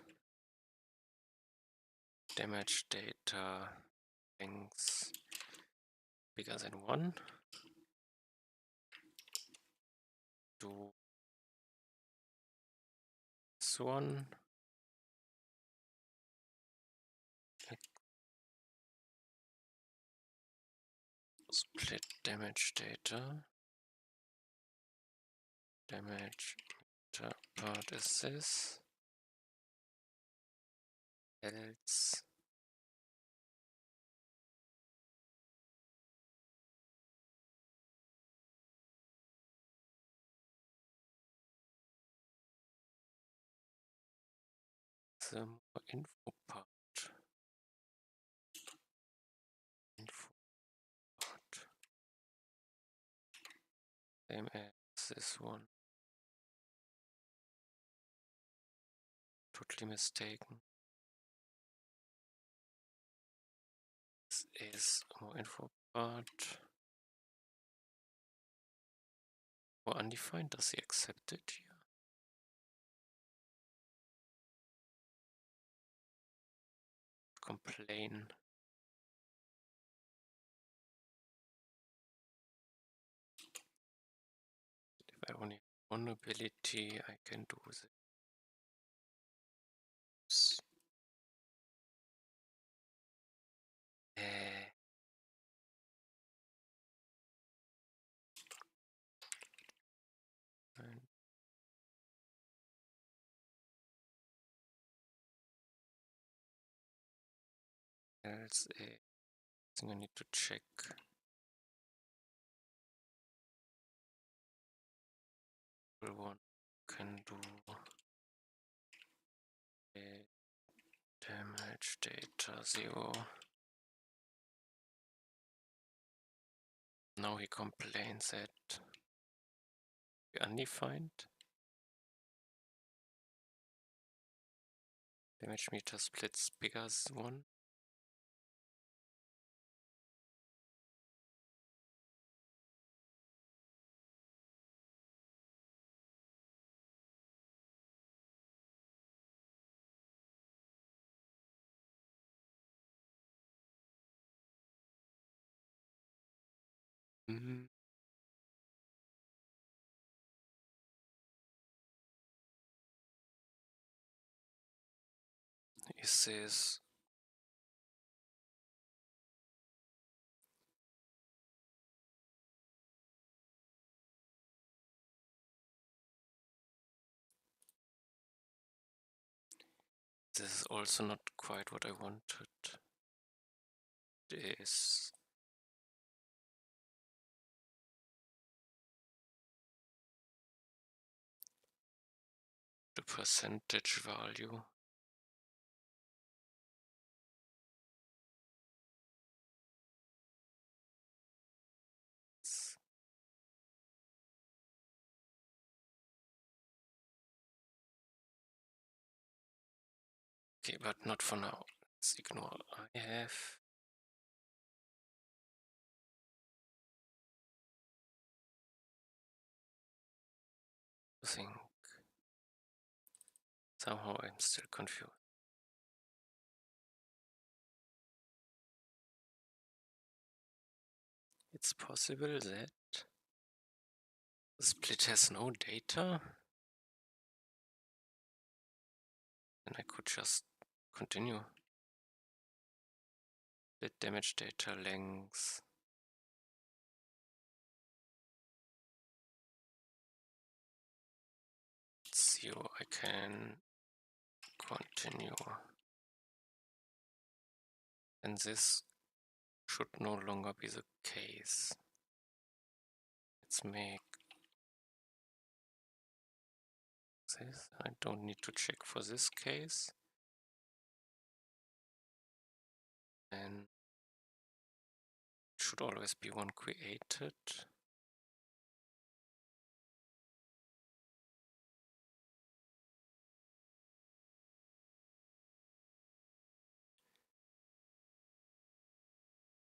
damage data lengths bigger than 1. Do this one. Split damage data. Damage meter part is this. Else the more info part. Same as this one. Totally mistaken. This is more info part. Or undefined, does he accept it here? Complain. If I only have one ability, I can do this. And else I think I need to check. One can do damage data 0. Now he complains that we undefined. Damage meter splits bigger than 1. Mm-hmm. He says this is also not quite what I wanted. This the percentage value. Okay, but not for now. Let's ignore. I have to think. Somehow I'm still confused. It's possible that the split has no data, and I could just continue. Split damage data length. Zero. I can continue. And this should no longer be the case. Let's make this. I don't need to check for this case. And it should always be one created.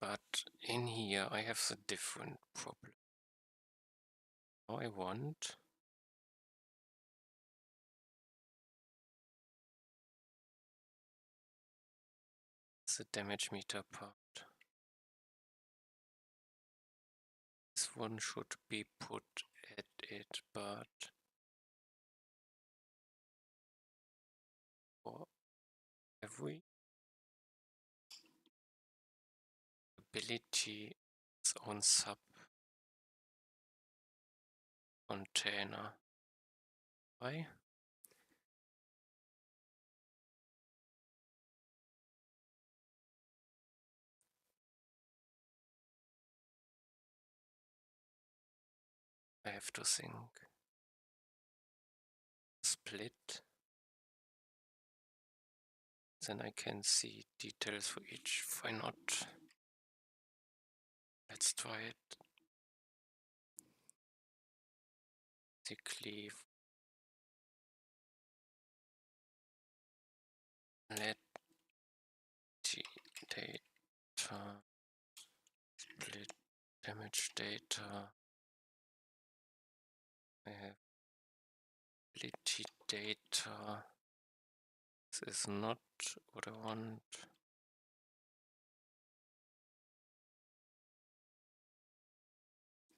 But in here I have a different problem. Now I want the damage meter part. This one should be put at it, but for every ability its own sub container. Why? I have to think. Split. Then I can see details for each. Why not? Let's try it. The cleave. Let the data split damage data. I have ability data. This is not what I want.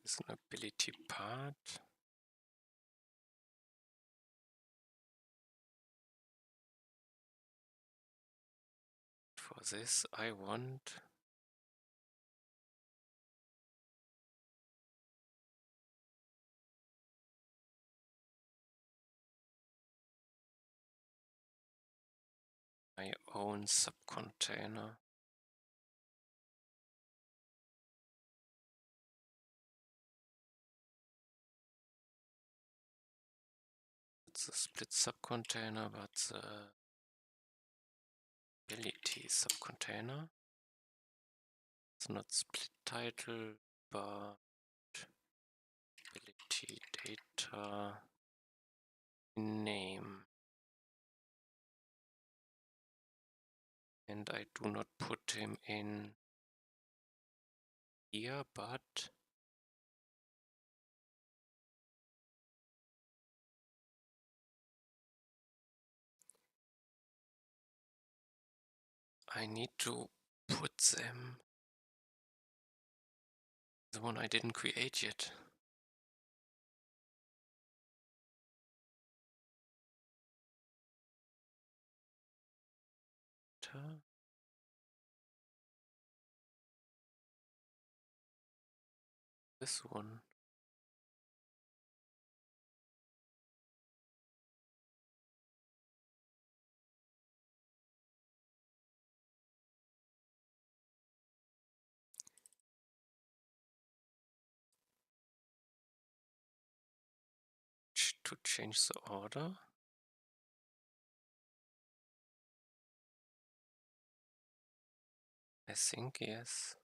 This is an ability part. For this I want my own subcontainer. It's a split subcontainer, but the ability subcontainer. It's not split title. but ability data name. And I do not put him in here, but I need to put them the one I didn't create yet. This one. To change the order. I think yes.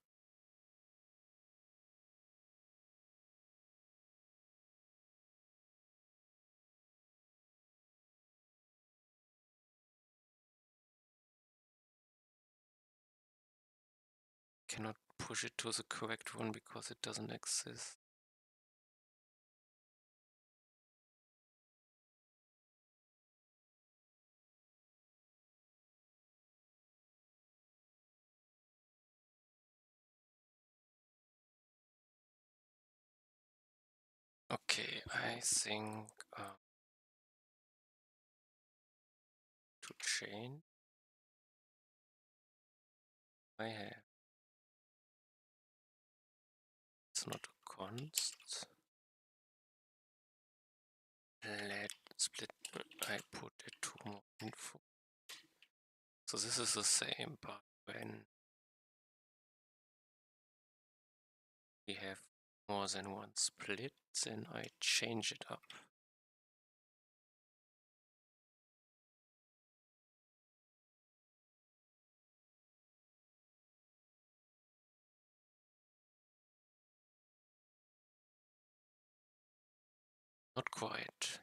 Cannot push it to the correct one because it doesn't exist. Okay, I think to change I have. It's not a const. Let split. I put it to more info. So this is the same, but when we have more than one split, then I change it up. Not quite.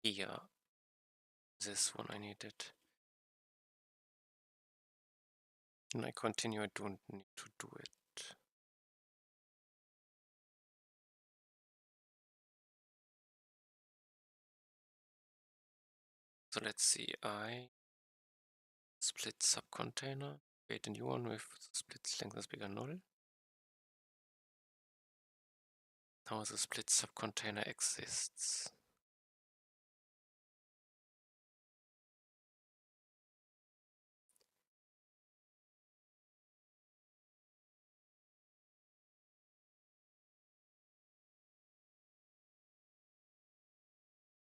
Here, this one I needed. And I continue, I don't need to do it. So let's see, I split subcontainer, create a new one with split length is bigger null. Now the split subcontainer exists.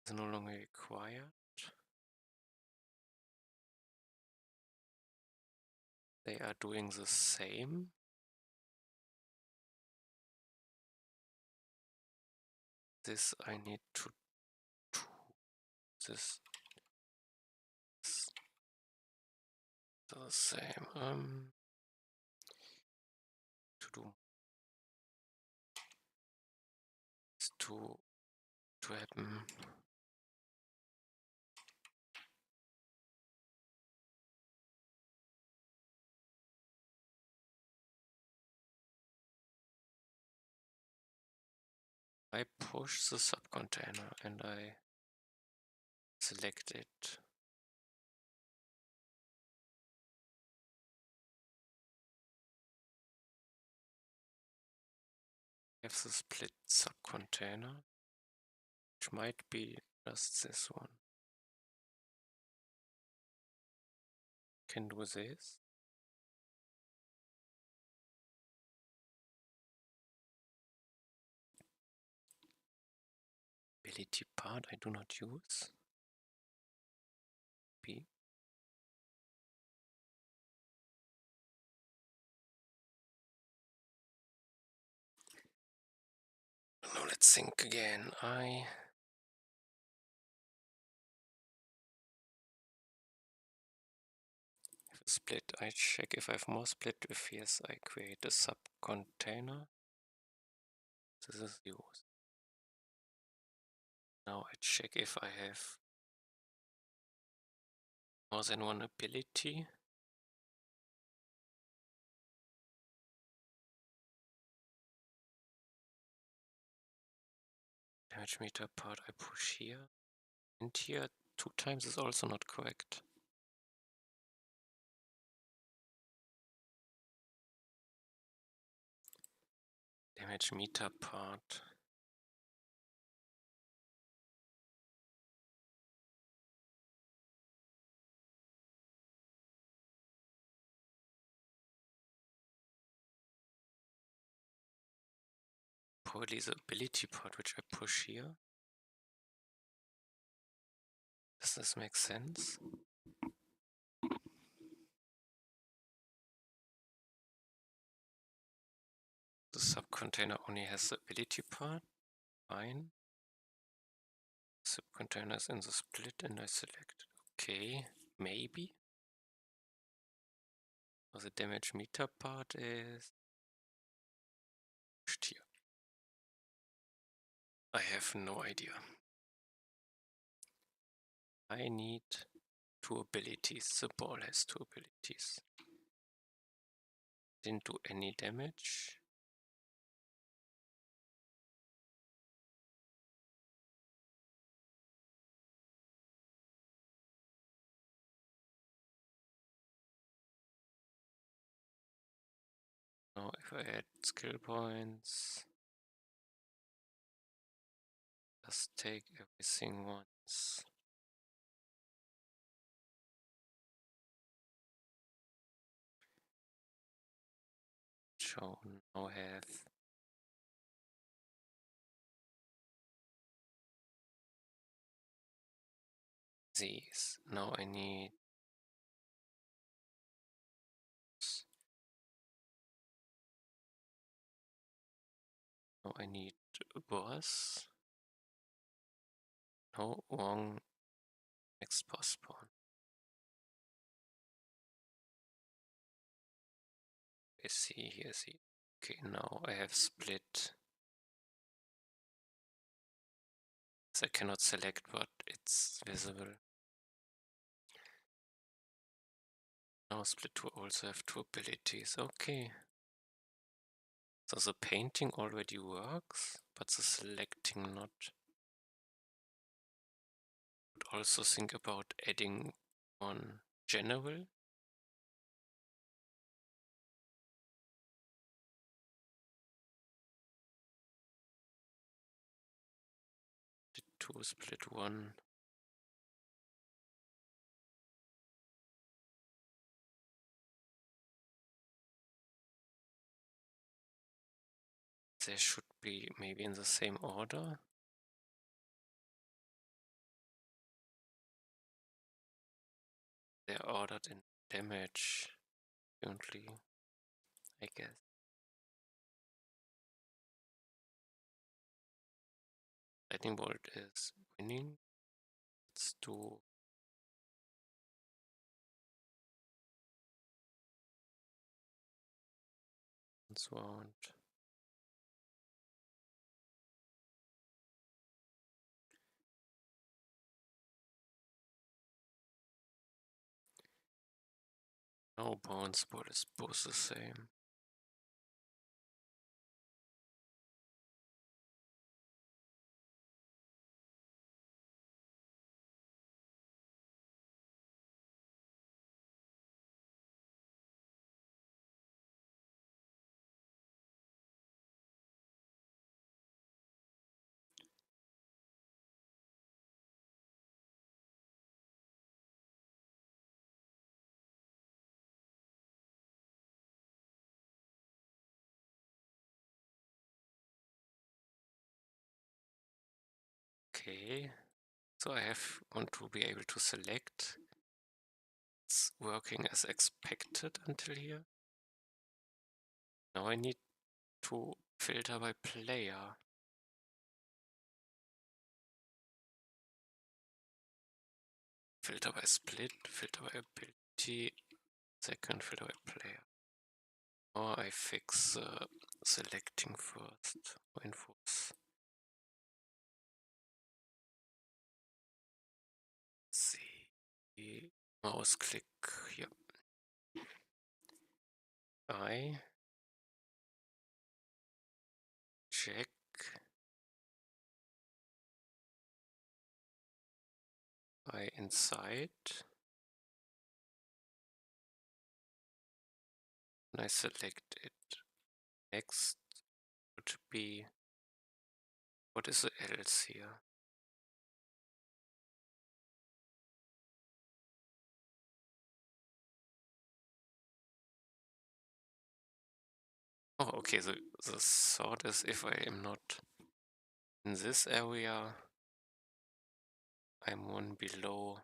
It's no longer required. They are doing the same. This I need to do. This is the same. To do is to happen. I push the subcontainer and I select it. Have the split subcontainer, which might be just this one. Can do this. Ability part I do not use. B. Now let's think again. I have split. I check if I have more split. If yes, I create a sub-container. This is used. Now I check if I have more than one ability. Damage meter part I push here. And here 2 times is also not correct. Damage meter part. Probably the ability part which I push here. Does this make sense? The sub-container only has the ability part. Fine. Sub-container is in the split and I select. Okay, maybe. The damage meter part is pushed here. I have no idea. I need 2 abilities. The ball has 2 abilities. Didn't do any damage. Now if I add skill points, just take everything once. So now have these. Now I need a boss. No, wrong. Next boss spawn. I see, here, see. Okay, now I have split. So I cannot select, but it's visible. Now split 2 also have 2 abilities. Okay. So the painting already works, but the selecting not. Would also think about adding on general. Did 2 split 1. They should be maybe in the same order. They're ordered in damage currently, I guess. Lightning Bolt is winning. Let's do this round. No, Bounce Ball is both the same. Okay, so I want to be able to select. It's working as expected until here. Now I need to filter by player. Filter by split, filter by ability. second filter player. Or I fix selecting first or enforce. See, mouse click here. I check I inside and I select it. Next would be, what is the else here? Oh, okay, the thought is if I am not in this area, I'm one below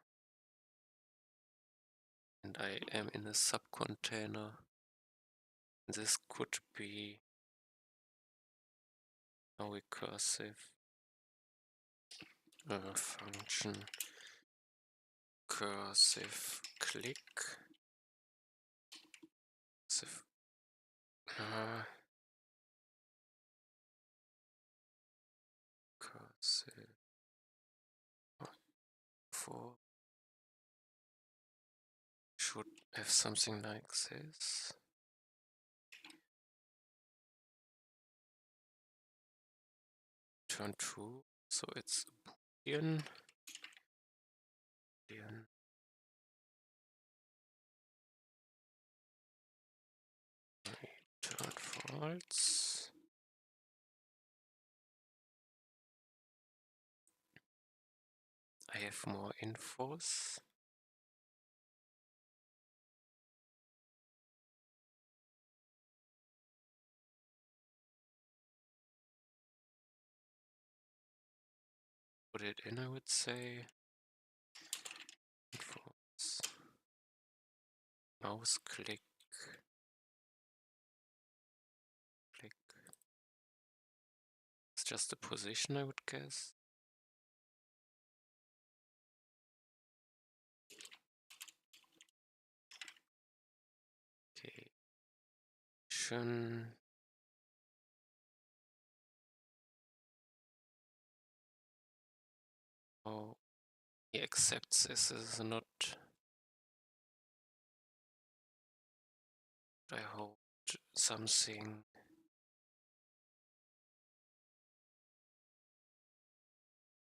and I am in a subcontainer. This could be a recursive function cursive click cursive for should have something like this. Turn true, so it's Boolean. Turn false. I have more infos. Put it in, I would say. Infos. Mouse click. Click. It's just a position, I would guess. Okay. Oh, he accepts this is not. I hope something.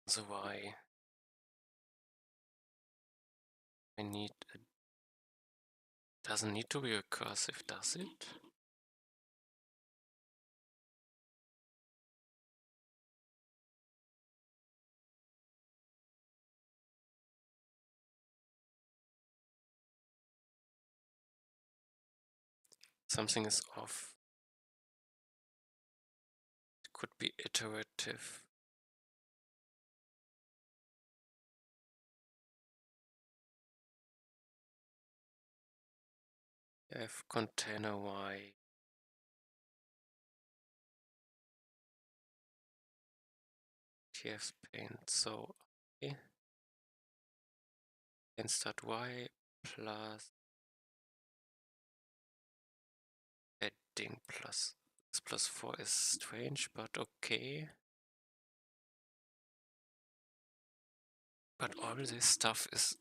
The why. I need a. Doesn't need to be recursive, does it? Something is off. It could be iterative. F container Y. TF paint. So okay. And start Y plus adding plus. This plus 4 is strange, but okay. But all this stuff is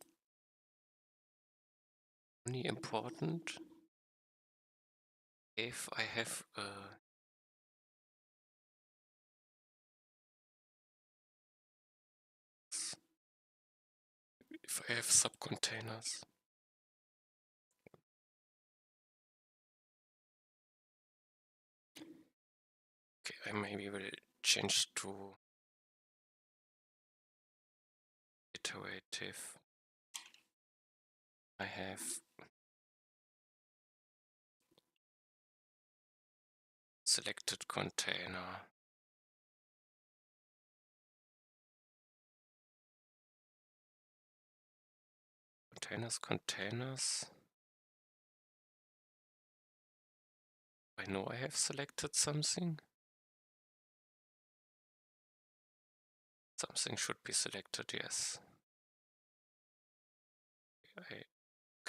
only important if I have subcontainers. Okay, I maybe will change to iterative. I have selected container. Containers. I know I have selected something. Something should be selected, yes. Okay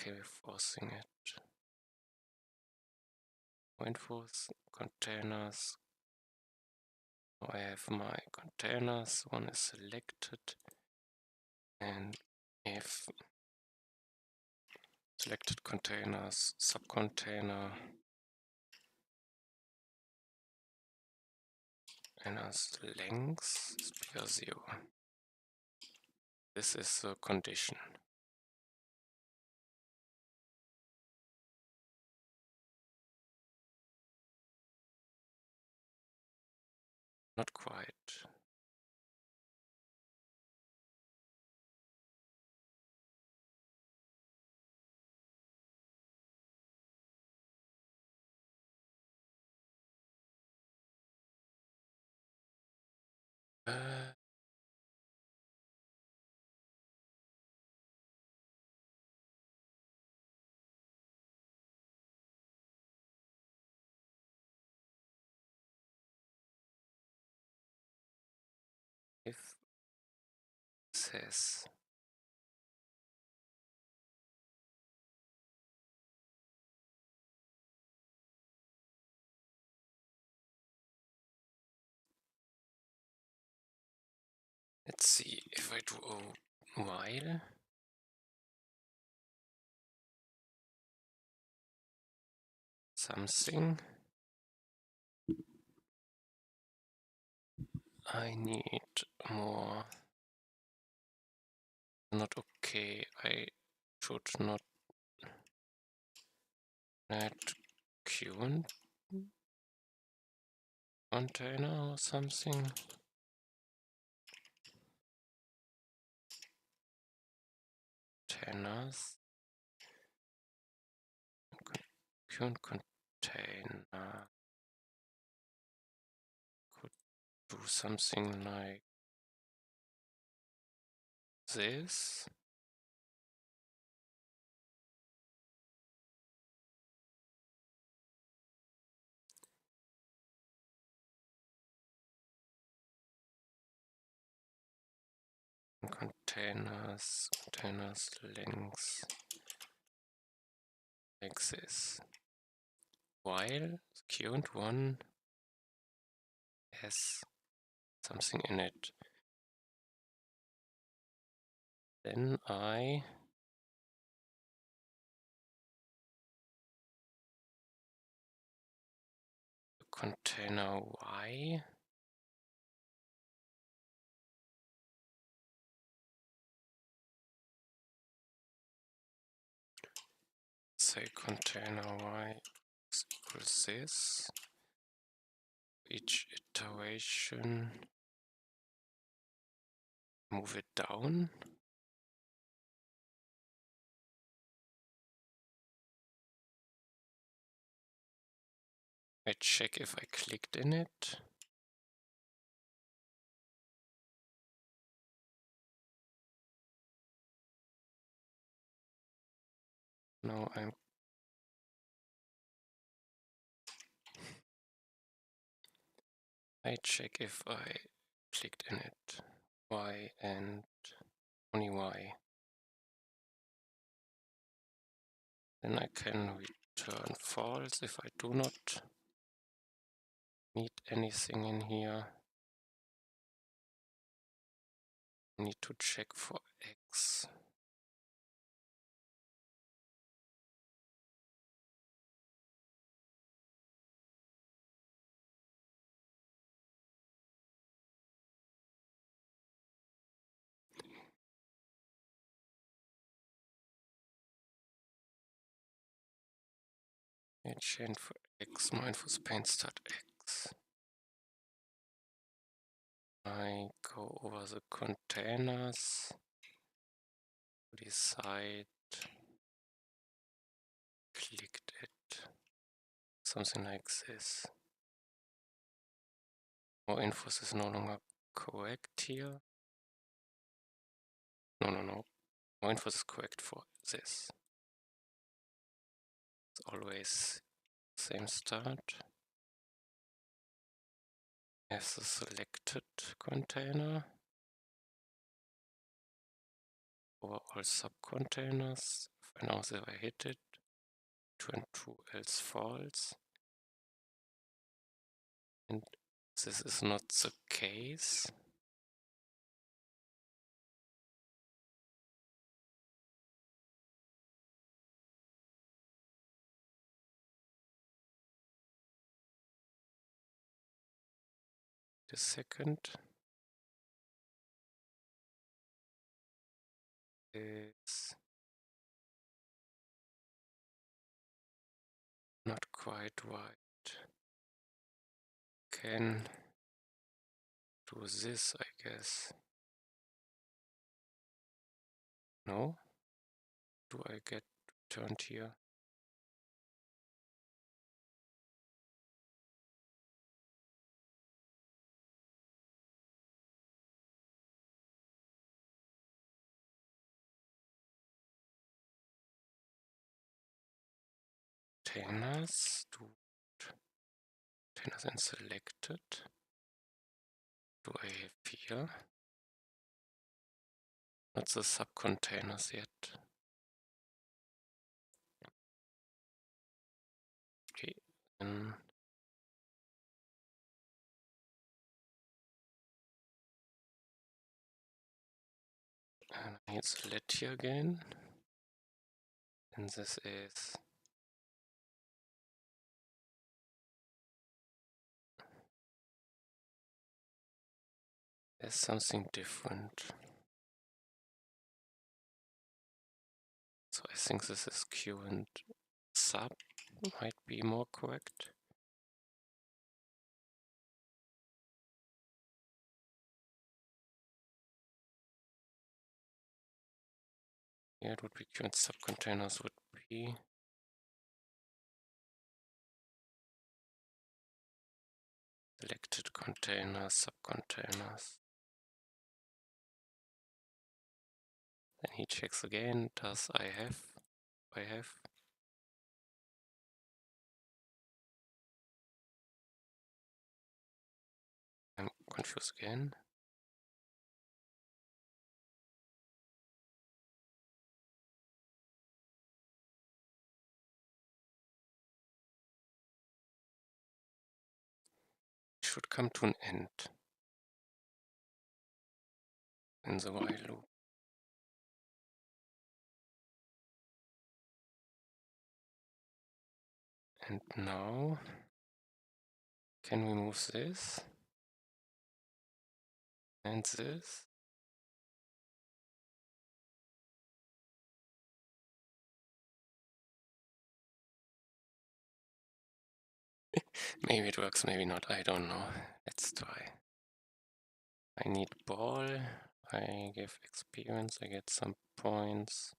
with forcing it. infos, containers. Now I have my containers, one is selected, and if selected containers, subcontainer, and as length is bigger 0. This is the condition. Not quite. Uh, if says let's see if I do a while. Something. I need more. Not okay. I should not add queued container or something. Containers. Queued container. Could do something like this. Containers links like this. While queued one has something in it, then I container y say container y is equals this. Each iteration move it down. I check if I clicked in it. Now I check if I clicked in it. Y and only Y. Then I can return false if I do not need anything in here. I need to check for X. I change for X, mindful paint start X. I go over the containers, decide, clicked it, something like this. More infos is no longer correct here. No. More infos is correct for this. It's always same start. As the selected container over all subcontainers. If I now if I hit it, 2 and 2 else false. And this is not the case. The second is not quite right. Can do this, I guess. No? Do I get turned here? Containers, do containers and selected. Do I have here? Not the subcontainers yet. Okay, then I need to let here again. And this is there's something different. So I think this is Q and sub might be more correct. Yeah, it would be Q and subcontainers would be selected containers, subcontainers. Then he checks again, does I have? I'm confused again. It should come to an end in the while loop. And now, can we move this? And this? Maybe it works, maybe not, I don't know. Let's try. I need ball, I give experience, I get some points.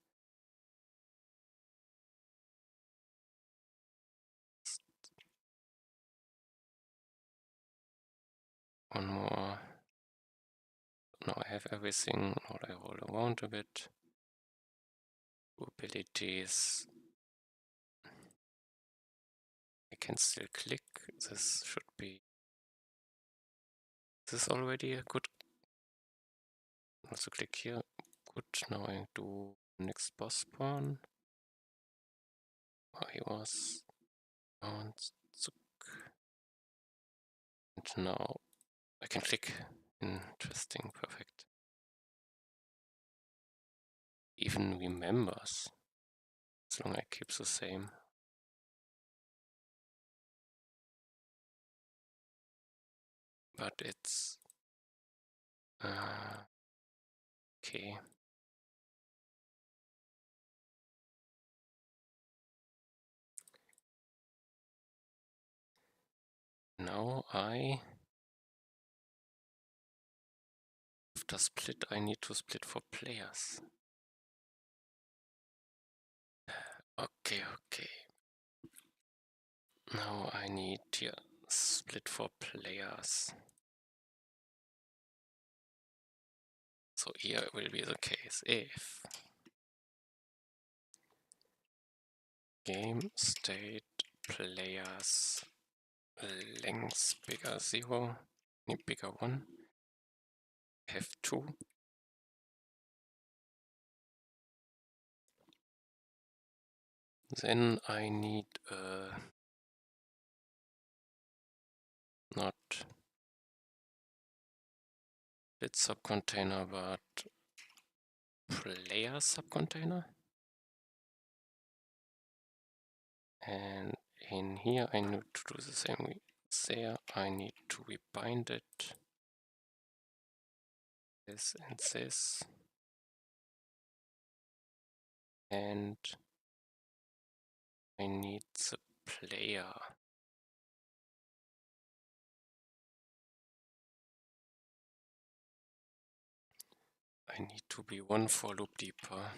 One more. Now I have everything, now I roll around a bit. Abilities. I can still click, this should be... This is already a good... Also click here, good, now I do next boss spawn. I was... And now I can click. Interesting, perfect. Even remembers, as long as I keep the same. But it's okay. Now after split, I need to split for players. Okay. Now I need here split for players. So here will be the case if game state players length bigger 0, bigger 1, have 2. Then I need not split subcontainer, but player subcontainer. And in here I need to do the same way there. I need to rebind it. This and this. And I need the player. I need to be one for loop deeper.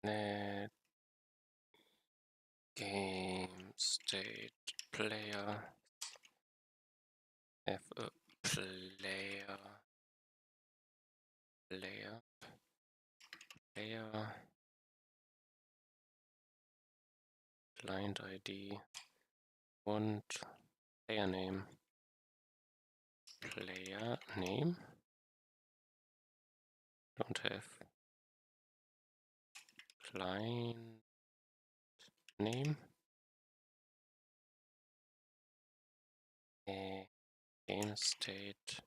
Let game state player have a player client ID want player name don't have client name game state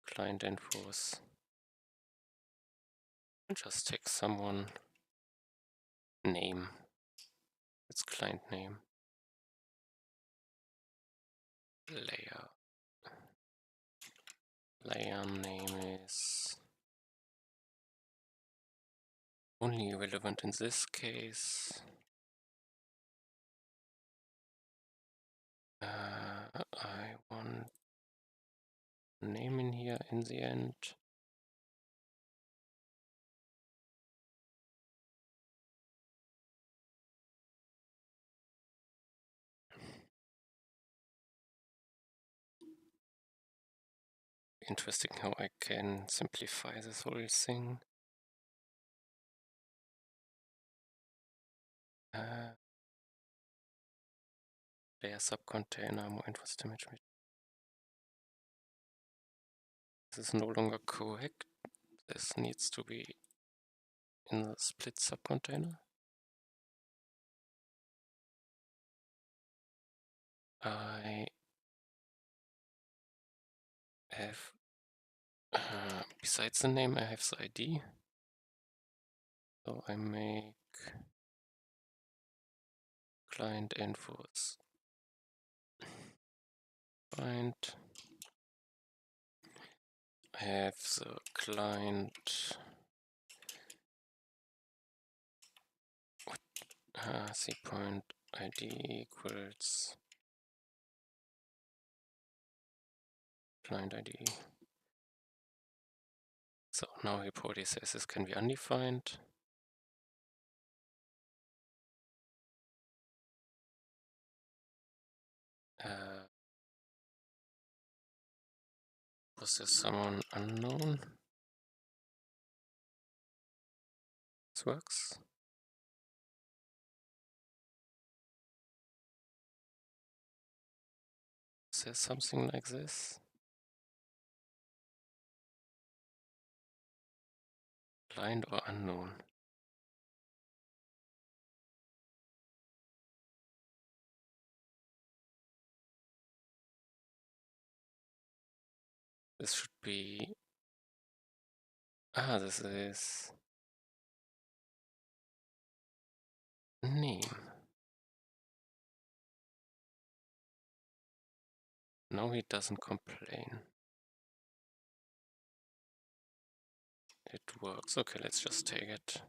client infos. Just take someone name. It's client name. Layer name is only relevant in this case. I want name in here in the end. Interesting how I can simplify this whole thing. Layer subcontainer, more inputs damage. This is no longer correct. This needs to be in the split subcontainer. I have, besides the name, I have the ID. So I make client infos find. I have the client C point ID equals client ID. So now Hypodi says this can be undefined. Was there someone unknown? This works. Says something like this. Blind or unknown. This should be, this is name. Now he doesn't complain. It works. Okay, let's just take it.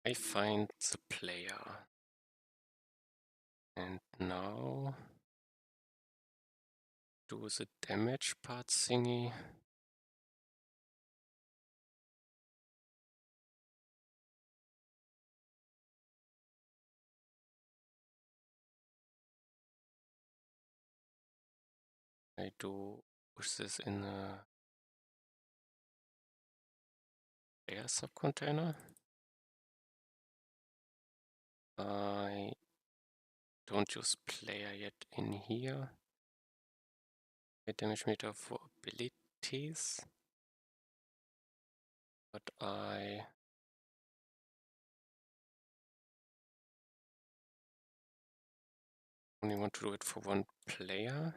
I find the player. And now do the damage part thingy. I do push this in a player subcontainer. I don't use player yet in here. A damage meter for abilities. but I only want to do it for one player.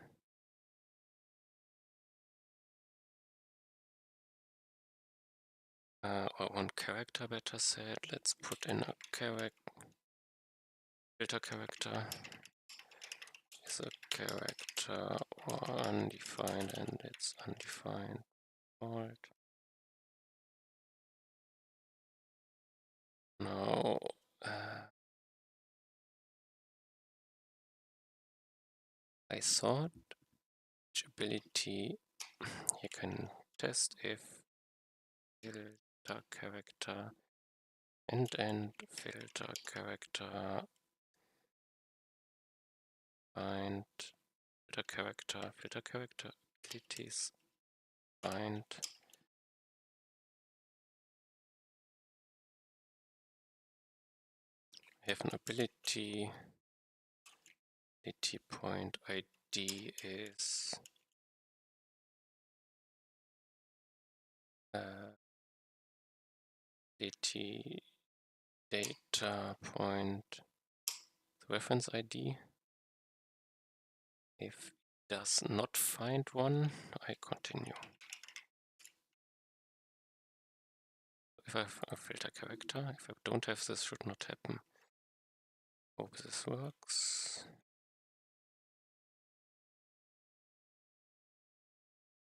Or one character, better said. Let's put in a filter character. Is a character or undefined, and it's undefined default. Now I thought ability you can test if filter character and filter character find filter character abilities find have an ability point ID is ability data point the reference ID. If it does not find one, I continue. If I have a filter character, if I don't have this, should not happen. Hope this works.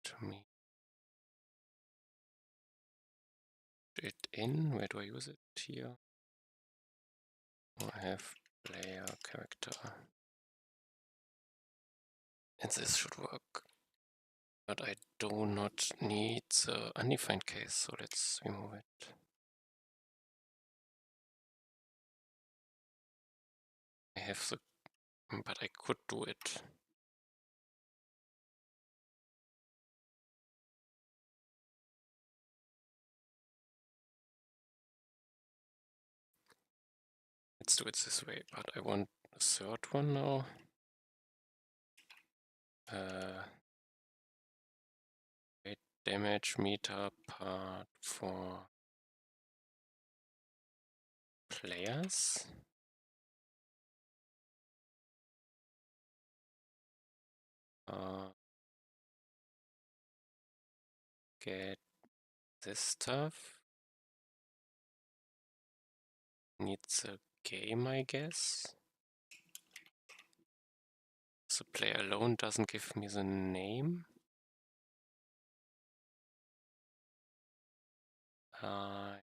To me. It in, where do I use it? Here. I have player character. And this should work. But I do not need the undefined case, so let's remove it. I have the, but I could do it. Let's do it this way, but I want a third one now. Weight damage meter part for players. Get this stuff. Needs a game, I guess. The player alone doesn't give me the name. Add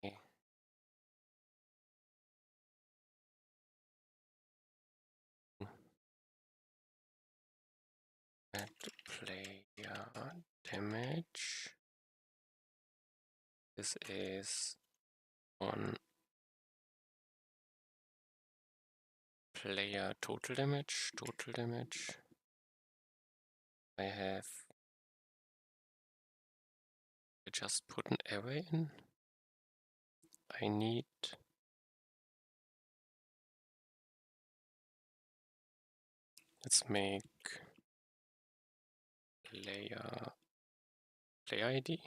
player damage. This is on player total damage. I just put an array in. I need let's make player ID.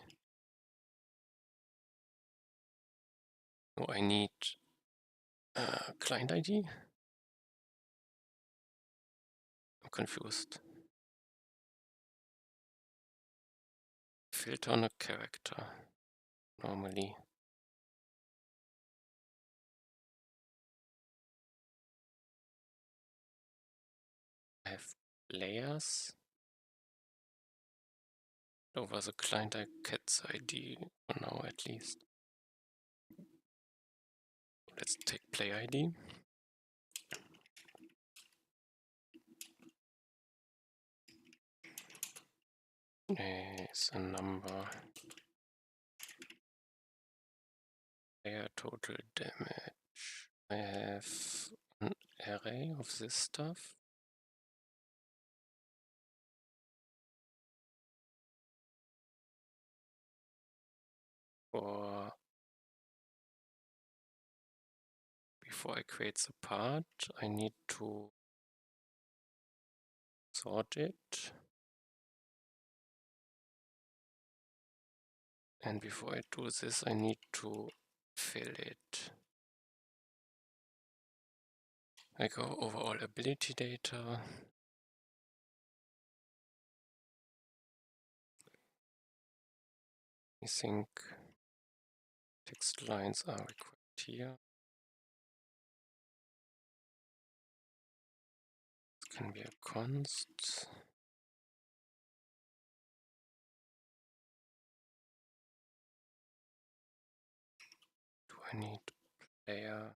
Oh, I need client ID. I'm confused. Filter on a character normally. I have layers over the client cat's ID for now at least. Let's take play ID. Is a number. Player total damage. I have an array of this stuff. For before I create the part, I need to sort it. And before I do this, I need to fill it. I go over all ability data. I think text lines are required here. It can be a const. Do I need player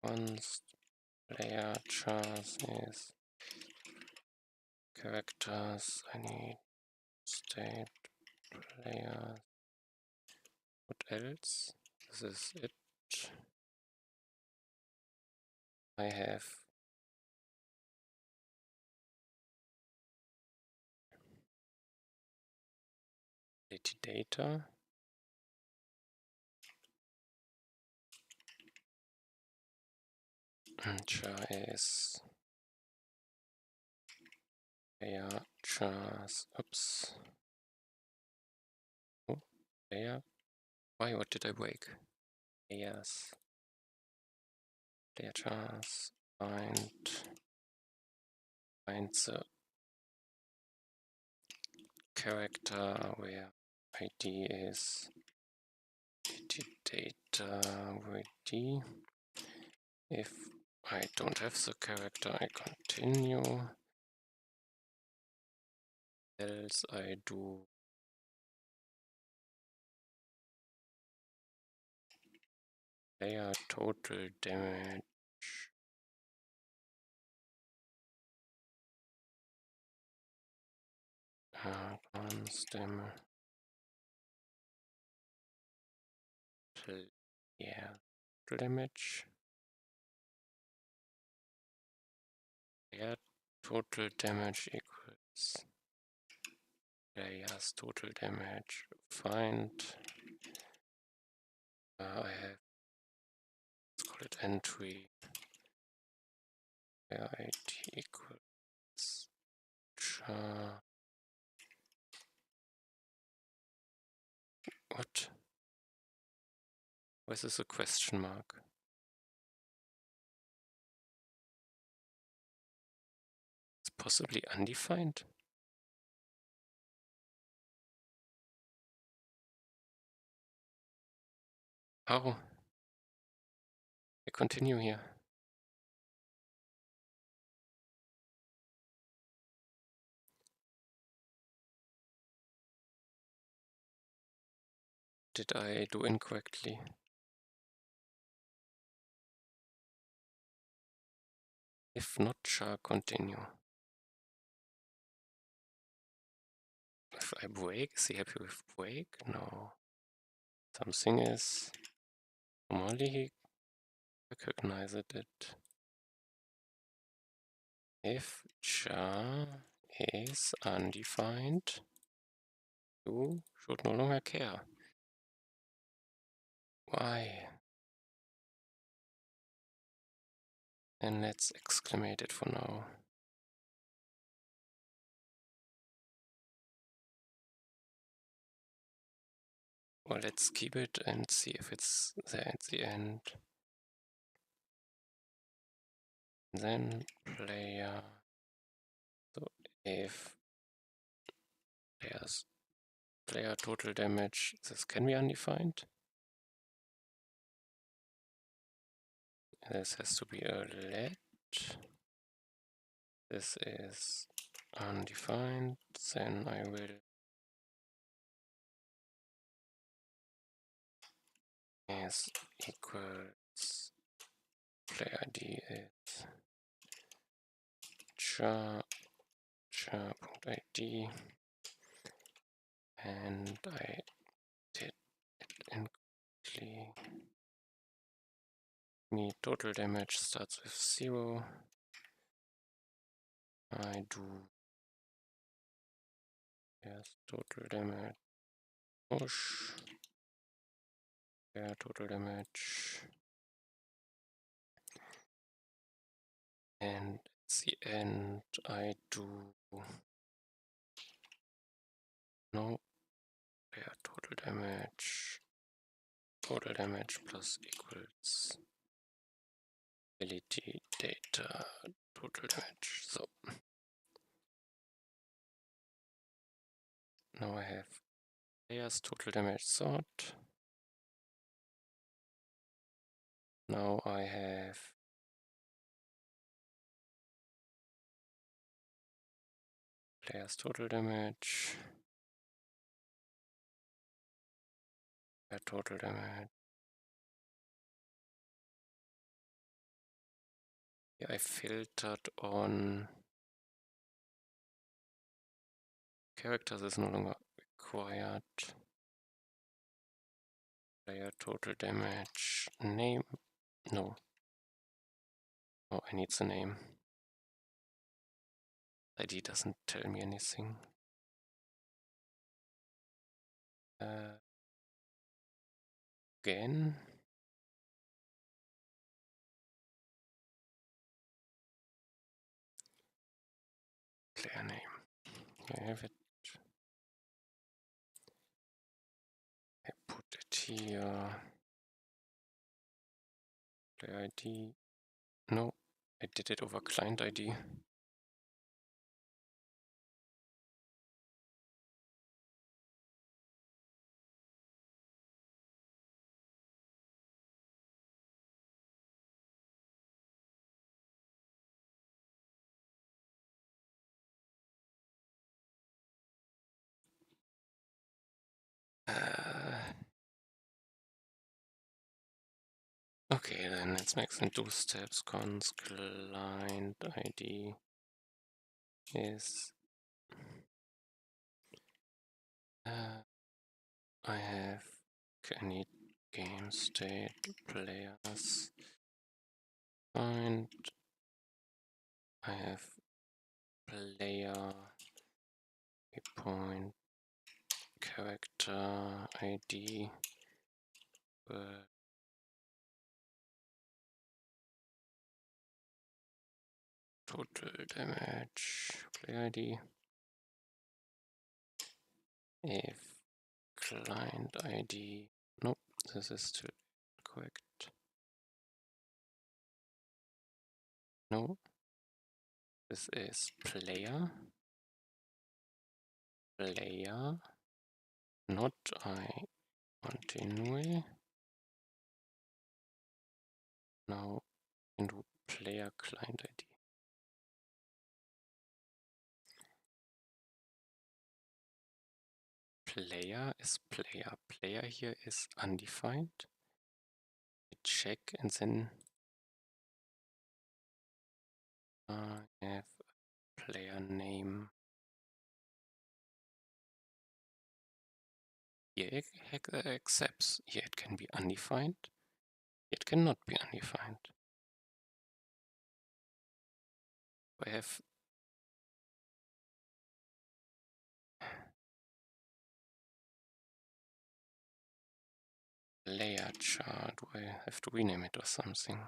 const player chars is characters? I need state player. What else? This is it. I have ability data. Char is player chars. Oops. Oh, player. Why? What did I break? Players. Player chars. Find the character where ID is data ID. If I don't have the character, I continue. Else I do player total damage. Constant player damage. Player total damage equals player's total damage. Find. I have, let's call it entry. Player ID equals char. What? Why is this a question mark? It's possibly undefined? How? I continue here. Did I do incorrectly? If not, char continue. If I break, is he happy with break? No. Something is normally he recognized it. If char is undefined, you should no longer care. Why? And let's exclamate it for now. Well, let's keep it and see if it's there at the end. Then player. So if player total damage, this can be undefined. This has to be a let. This is undefined. Then I will is equals player ID is char.id, and I did it incorrectly. Me total damage starts with 0. I do yes total damage push. Yeah, total damage. And at the end I do No, player total damage plus equals ability data total damage. So now I have player's total damage sort. Now I have player's total damage, player total damage. Here I filtered on characters is no longer required. Player total damage, name, no. Oh, I need the name. ID doesn't tell me anything. Again. Player name. I have it. I put it here. Player ID. No, I did it over client ID. Okay, then let's make some 2 steps. Const client ID is I have I need game state players find I have player point character ID total damage player ID if client ID nope, this is still correct. No, this is player not I continue now into player client ID. Player is player. Player here is undefined. We check and then I have player name. Here it accepts. Here it can be undefined. It cannot be undefined. I have layer chart. Do I have to rename it or something?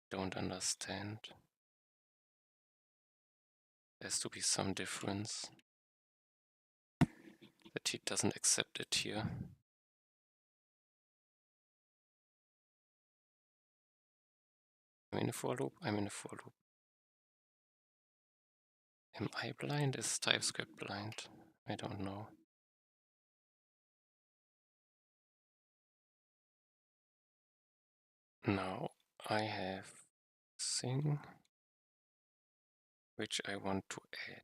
Don't understand. There has to be some difference. That it doesn't accept it here. I'm in a for loop. I'm in a for loop. Am I blind? Is TypeScript blind? I don't know. Now I have thing which I want to add.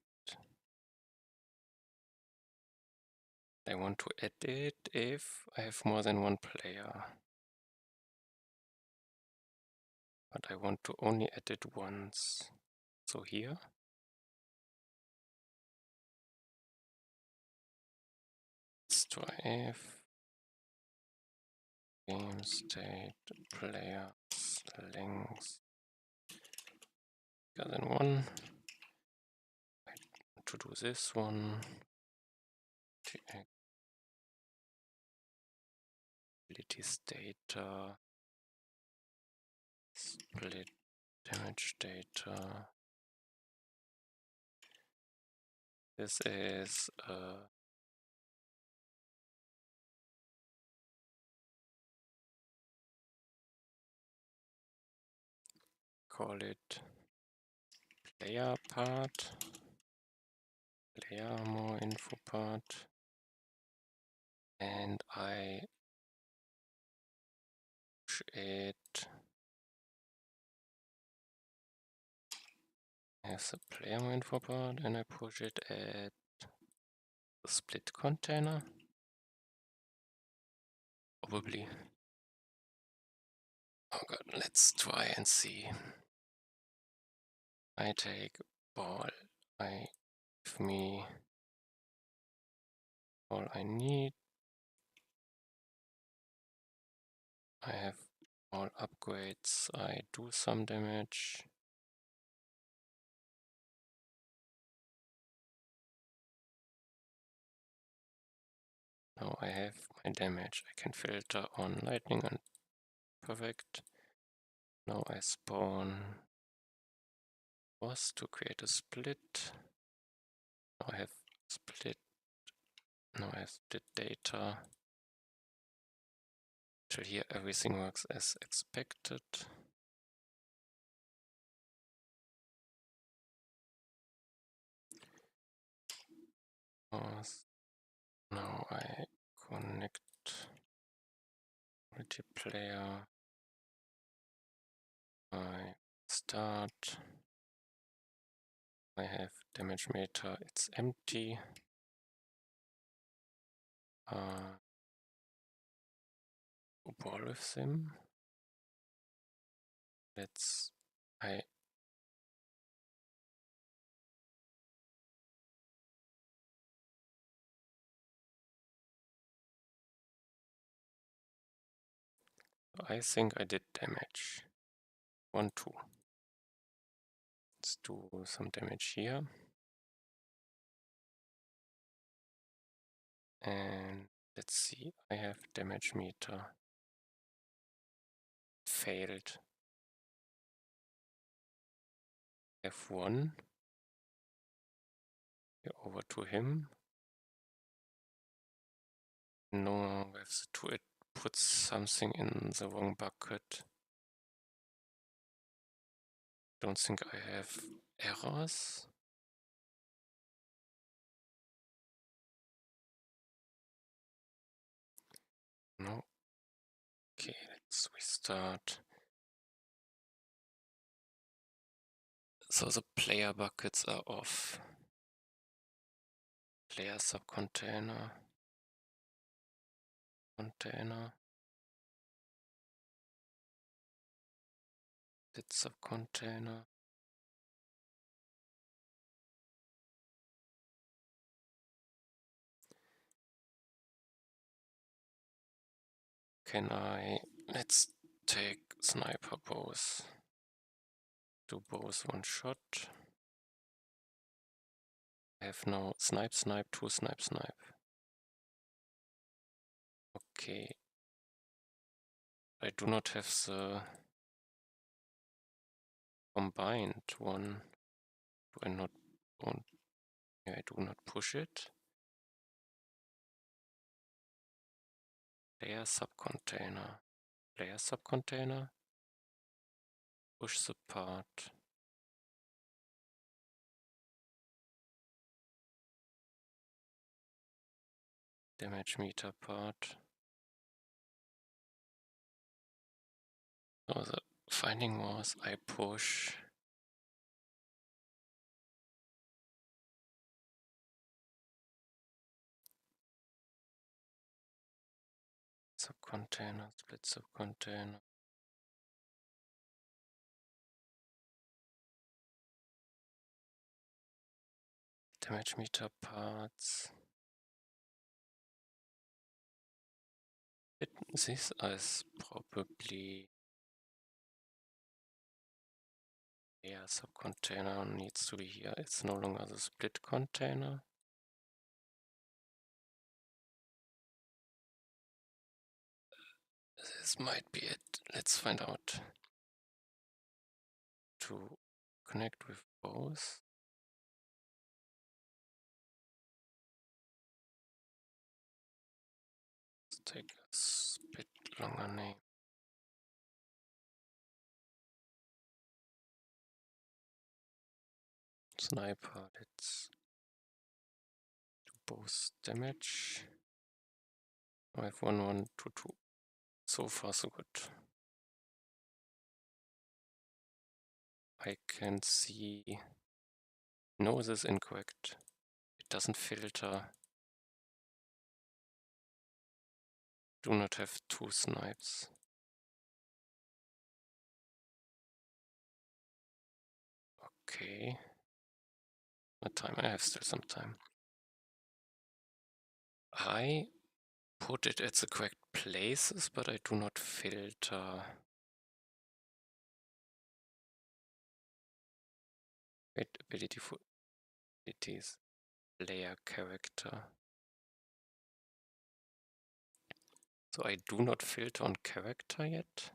I want to add it if I have more than one player. But I want to only add it once. So here. Let's try if game state players length bigger than 1. I want to do this one. Abilities data. Split damage data. This is call it player part, player more info part, and I push it as a player more info part, and I push it at the split container, probably. Oh god, let's try and see. I take ball, I give me all I need. I have all upgrades, I do some damage. Now I have my damage. I can filter on lightning and perfect. Now I spawn boss to create a split. Now I have split. Now I have split data. Till here everything works as expected. Now I connect multiplayer. I start. I have damage meter, it's empty. Ball with them. I think I did damage. 1, 2. Let's do some damage here. And let's see, I have damage meter. Failed. F1. Over to him. No, we have the 2. It puts something in the wrong bucket. Don't think I have errors. No. Okay, let's restart. So the player buckets are off. Player subcontainer. Container. Split subcontainer. Let's take sniper bows. Do both one shot. I have now snipe, 2 snipe. Okay. I do not have the combined one. Do I not want? Yeah, I do not push it. Player subcontainer. Player subcontainer. Push the part. Damage meter part. So the finding was I push subcontainer, split subcontainer. Damage meter parts. This is probably subcontainer needs to be here. It's no longer the split container. This might be it. Let's find out. To connect with both. take a bit longer name. Sniper, let's do both damage. I have 1, 1, 2, 2. So far, so good. I can see. No, this is incorrect. It doesn't filter. Do not have 2 snipes. Okay. What time? I have still some time. I put it at the correct places, but I do not filter. Wait, ability for abilities. Player character. So I do not filter on character yet.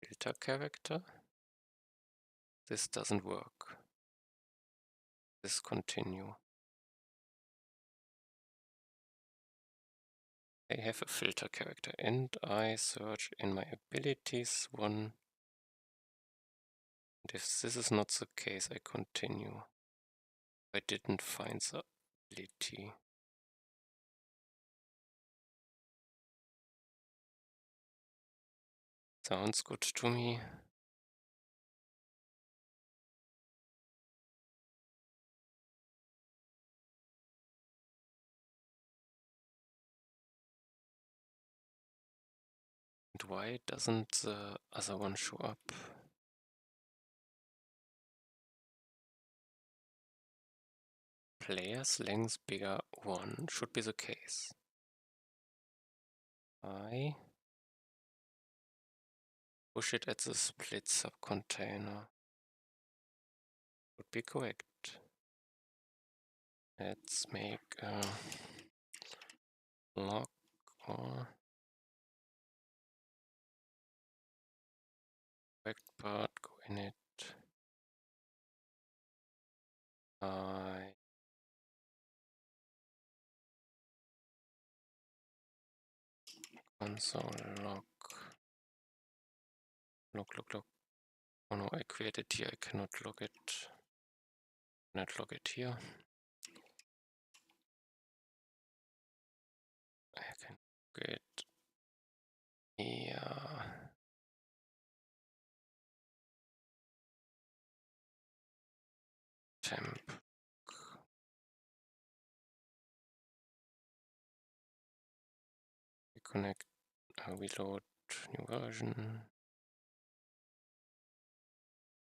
Filter character. This doesn't work. This continue. I have a filter character and I search in my abilities one. And if this is not the case, I continue. I didn't find the ability. Sounds good to me. And why doesn't the other one show up? Players length bigger 1 should be the case. I push it at the split subcontainer. Would be correct. Let's make a lock or correct part, go in it. I console log. Log. Oh no, I created here, I cannot log it. Not log it here. I can get here. Temp. Reconnect, reload, new version.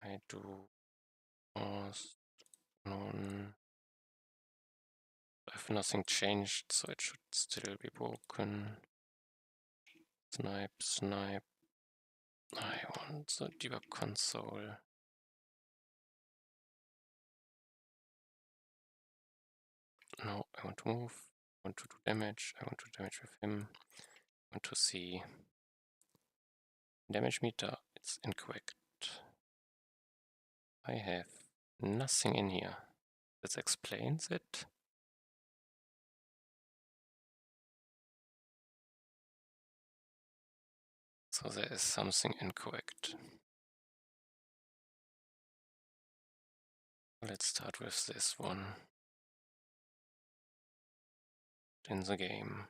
I do pause, none. I have nothing changed, so it should still be broken. Snipe. I want the debug console. No, I want to move. I want to do damage. I want to damage with him. I want to see damage meter. It's incorrect. I have nothing in here. This explains it. So there is something incorrect. Let's start with this one. In the game.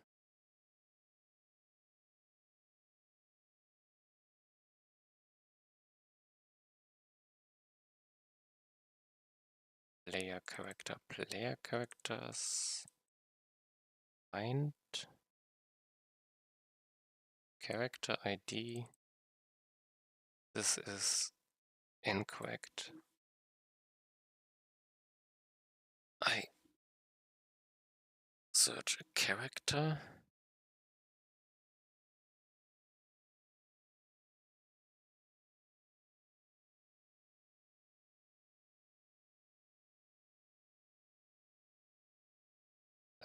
Player characters. Find character ID. This is incorrect. I search a character.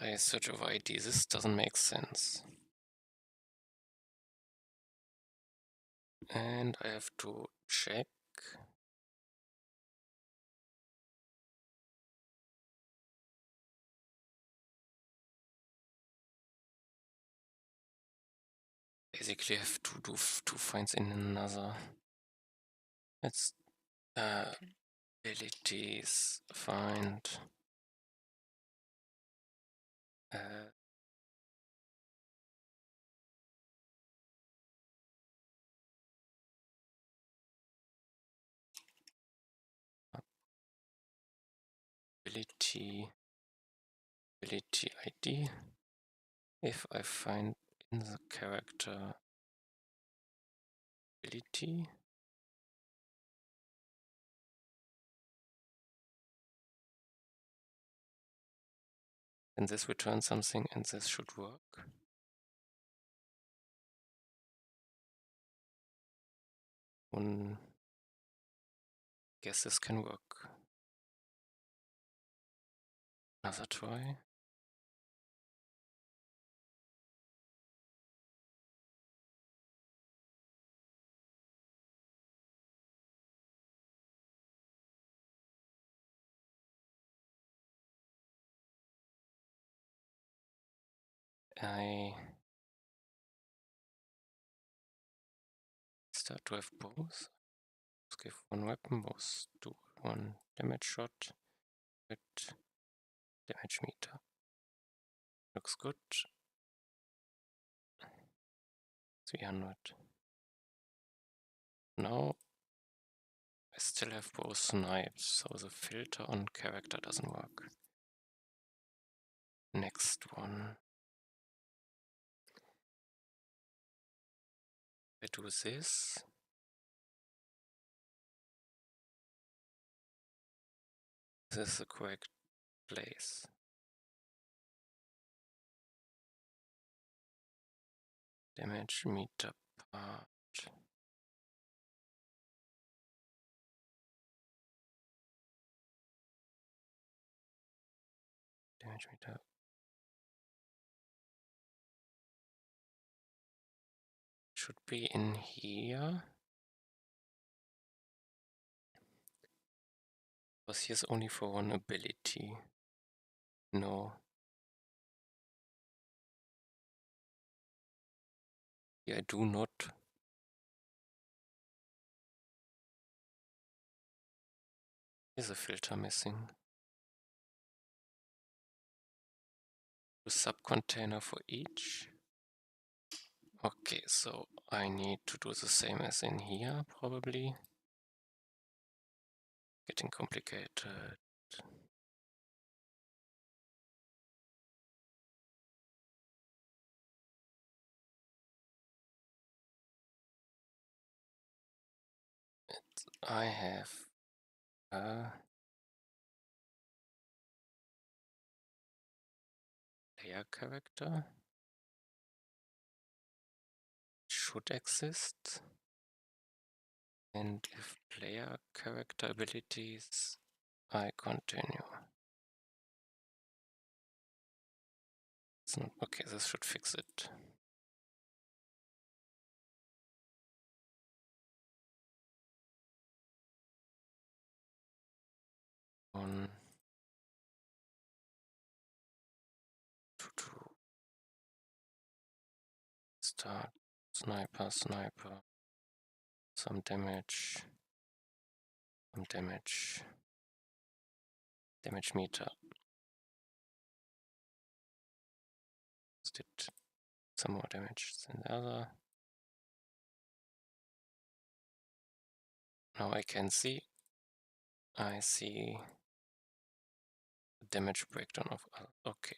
I search over ID. This doesn't make sense. And I have to check. basically have to do two finds in another. Let's abilities find ability ID. If I find in the character ability, then this returns something and this should work. One guess this can work. Another try. I start to have both. Let's give one weapon, both do one damage shot with damage meter. Looks good. 300. Now I still have both snipes, so the filter on character doesn't work. Next one. I do this. This is the correct place. Damage meter part. Damage meter. Should be in here. Because here's only for one ability. No. Here I do not. Here's a filter missing. A sub-container for each. Okay, so I need to do the same as in here, probably. Getting complicated. I have a player character. Should exist. And if player character abilities, I continue. It's not okay, this should fix it. One, two, start, sniper, some damage, damage meter. Did some more damage than the other. Now I can see. I see the damage breakdown of other. Okay,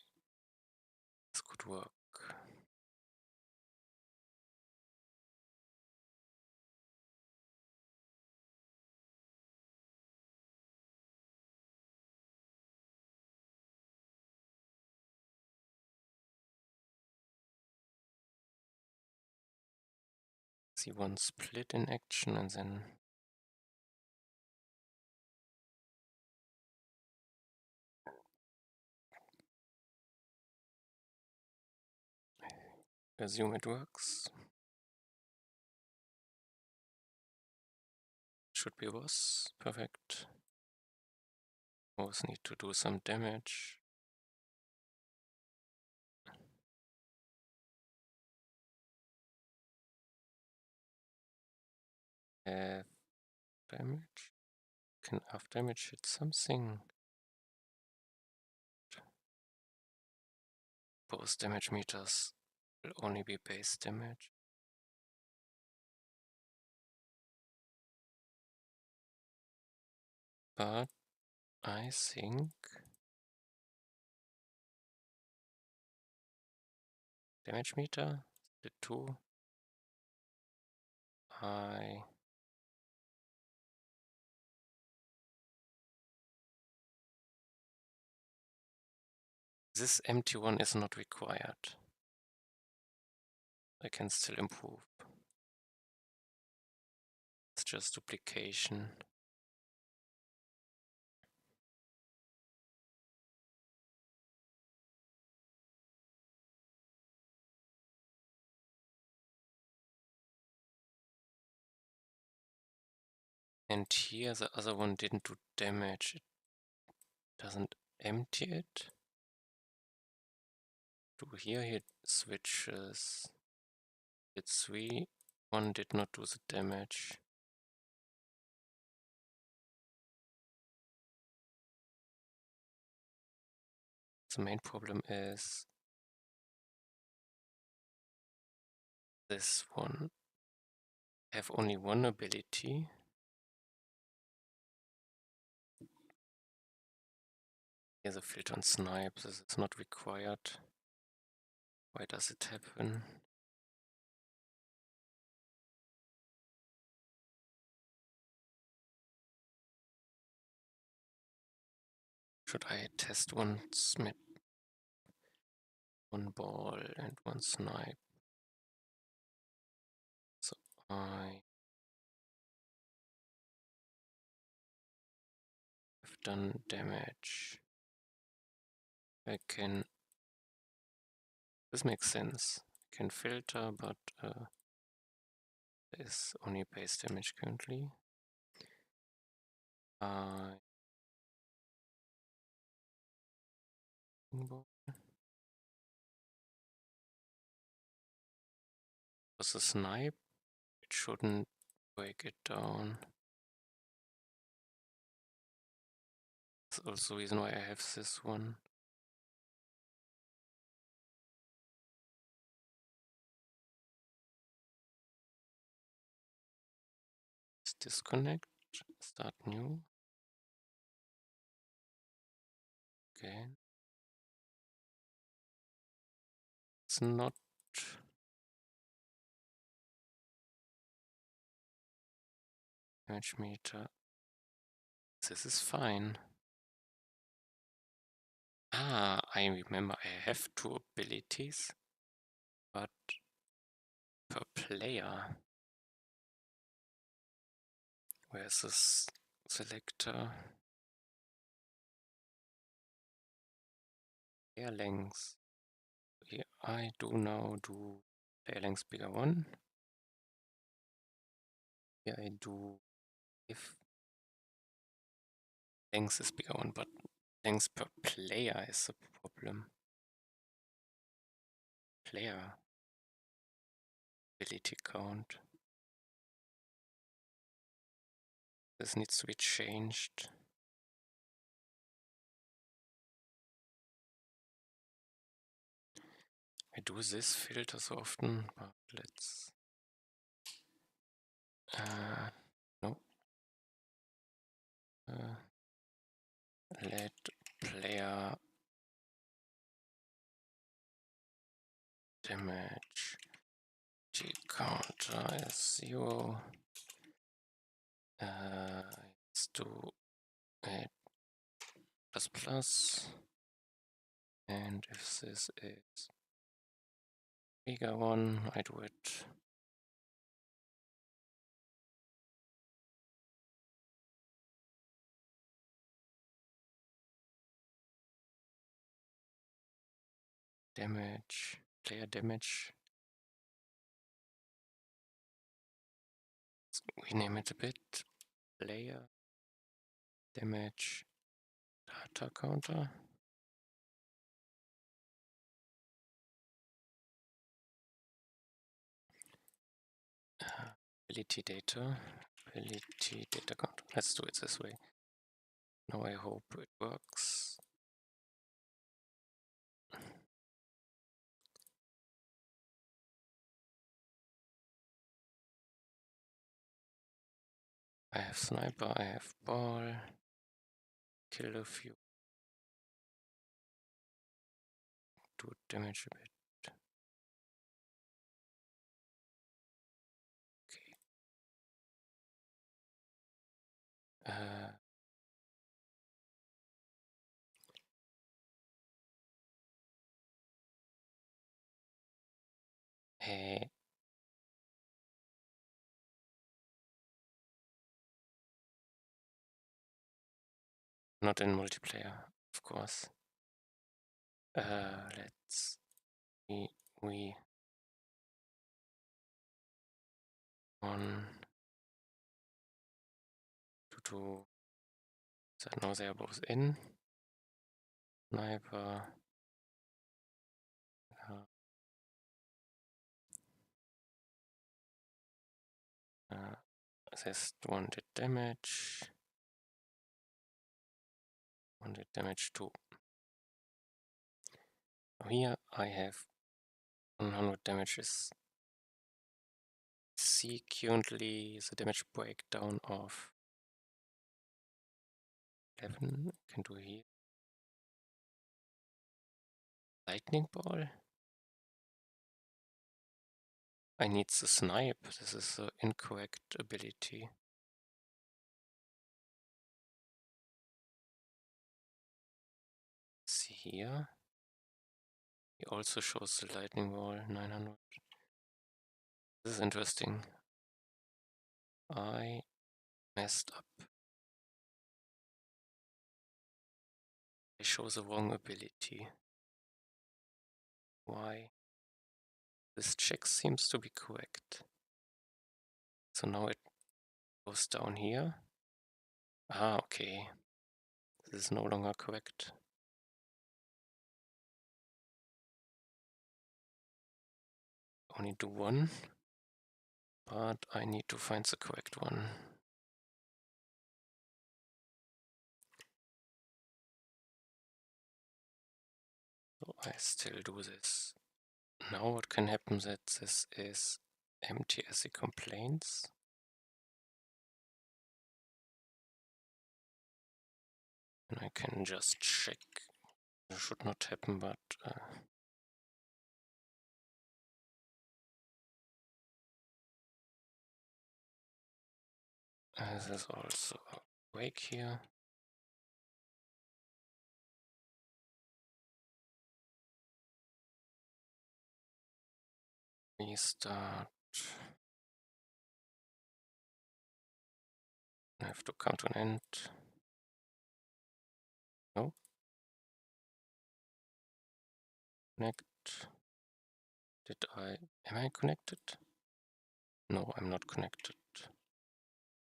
this could work. See one split in action and then assume it works. Should be was perfect. Both need to do some damage. Have damage? Can half damage hit something? Both damage meters will only be base damage. But I think damage meter, the 2. This empty one is not required. I can still improve. It's just duplication. And here the other one didn't do damage. It doesn't empty it. To here it switches. It's 3. One did not do the damage. The main problem is this one. I have only one ability. Here's a filter on snipe. This is not required. Why does it happen? Should I test once with one ball and one snipe? So I have done damage. I can. This makes sense. I can filter, but there's only base damage currently. Was a snipe? It shouldn't break it down. That's also the reason why I have this one. Let's disconnect, start new. Okay. It's not. Damage meter. This is fine. Ah, I remember I have 2 abilities, but per player. Where's this selector? Player length. Here I do now do player length bigger 1. Here I do if length is bigger 1, but length per player is the problem. Player ability count. This needs to be changed. I do this filter so often, but let's. No. Let player damage T counter is 0. Let's do a plus plus. And if this is bigger 1, I do it. Damage, player damage. Let's rename it a bit. Player damage data counter. Ability data. ability data count. Let's do it this way. Now I hope it works. I have sniper, I have ball, kill a few, do damage a bit. Okay. Hey. Not in multiplayer, of course. Let's see. We one, two. So now they are both in. Sniper. This one did damage. One did damage too. Here I have 100 damages. See currently the damage breakdown of 11. I can do here. Lightning ball. I need the snipe. This is the incorrect ability. See here. He also shows the lightning ball 900. This is interesting. I messed up. I show the wrong ability. Why? This check seems to be correct. So now it goes down here. Ah, okay. This is no longer correct. Only do one, but I need to find the correct one. So I still do this. Now what can happen that this is empty as he complains. And I can just check. It should not happen, but there's also a break here. Restart. I have to come to an end. No. Connect. Am I connected? No, I'm not connected.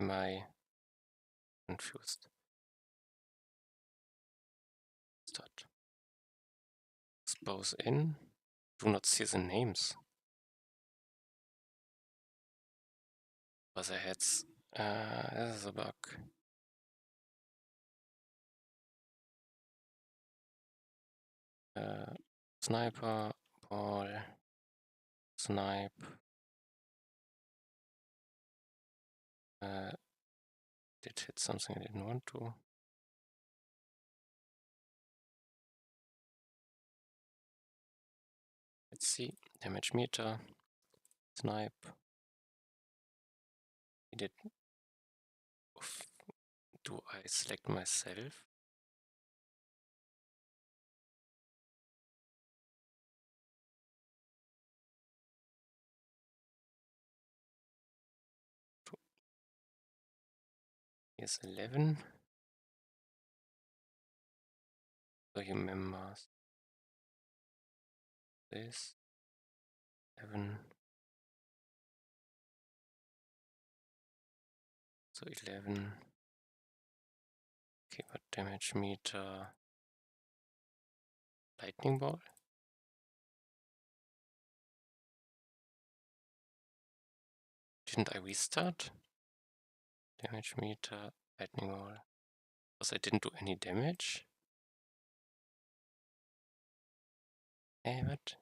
Am I confused? Start. Expose in. Do not see the names. Other heads. This is a bug. Sniper, ball, snipe. Did hit something I didn't want to. Let's see. Damage meter. Snipe. He did. Do I select myself? Here's 11. So you members. This. 11. So 11. Okay, but damage meter. Lightning ball. Didn't I restart? Damage meter, lightning roll. Because I didn't do any damage? Hey, what?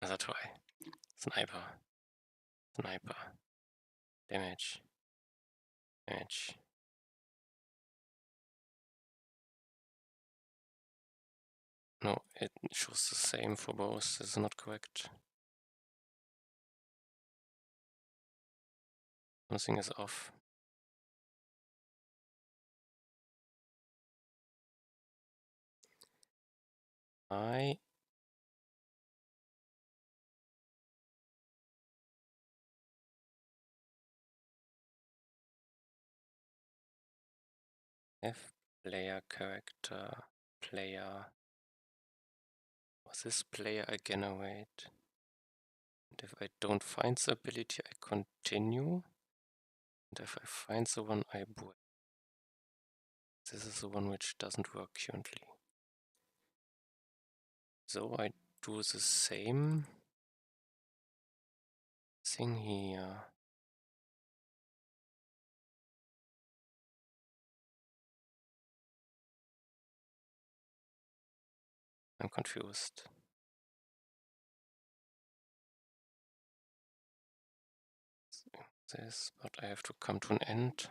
Another try. Sniper. Sniper. Damage. Damage. No, it shows the same for both. This is not correct. Something is off. I have player character player. Was this player I generate? And if I don't find the ability, I continue. And if I find the one, I break. This is the one which doesn't work currently. So I do the same thing here. I'm confused. This, but I have to come to an end.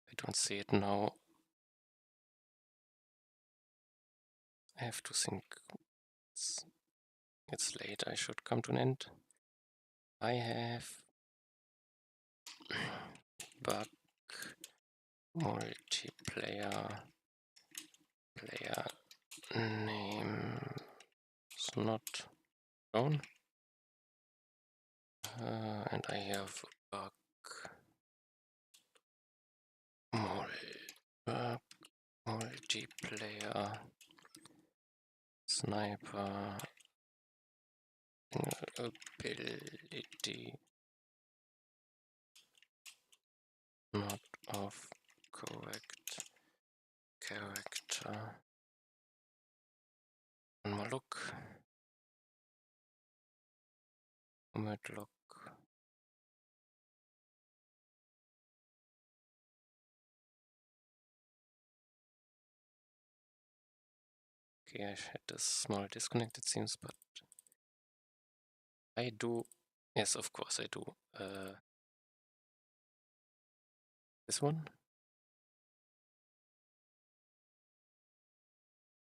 I don't see it now. I have to think. It's late. I should come to an end. I have bug multiplayer player name is not shown. And I have bug multiplayer sniper ability not of correct character. One more look. Look. Okay, I had a small disconnect, it seems, but I do. Yes, of course I do. This one.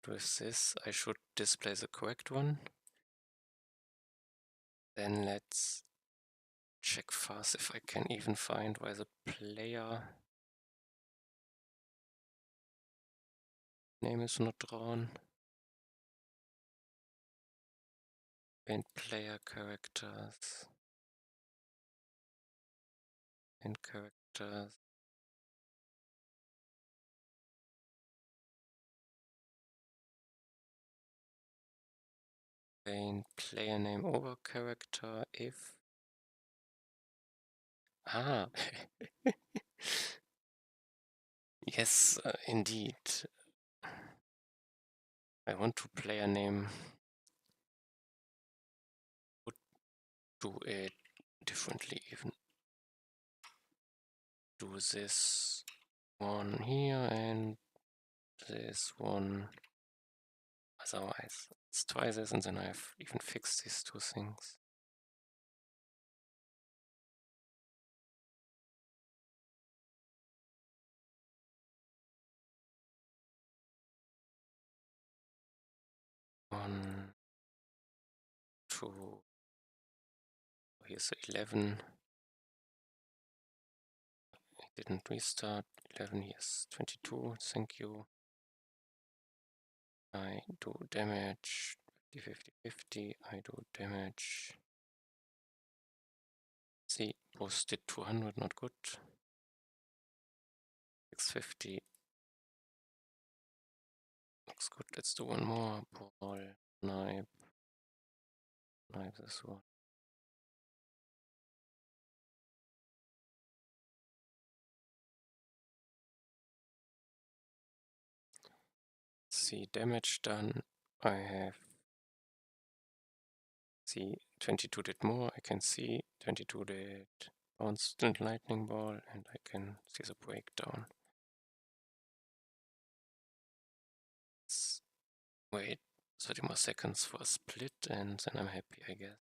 With this, I should display the correct one. Then let's check fast if I can even find why the player name is not drawn. And player characters. And characters. And player name over character if. Ah. Yes, indeed. I want to player name. Would do it differently even. Do this one here and this one. Otherwise, let's try this and then I've even fixed these two things. One, two, here's the 11. I didn't restart. 11, here's 22, thank you. I do damage 50, 50, I do damage. See, both did 200, not good. 650. Looks good, let's do one more. Ball, knife. Knife this one. See, damage done. I have. See, 22 did more, I can see 22 did bounced and lightning ball, and I can see the breakdown. Let's wait 30 more seconds for a split, and then I'm happy, I guess.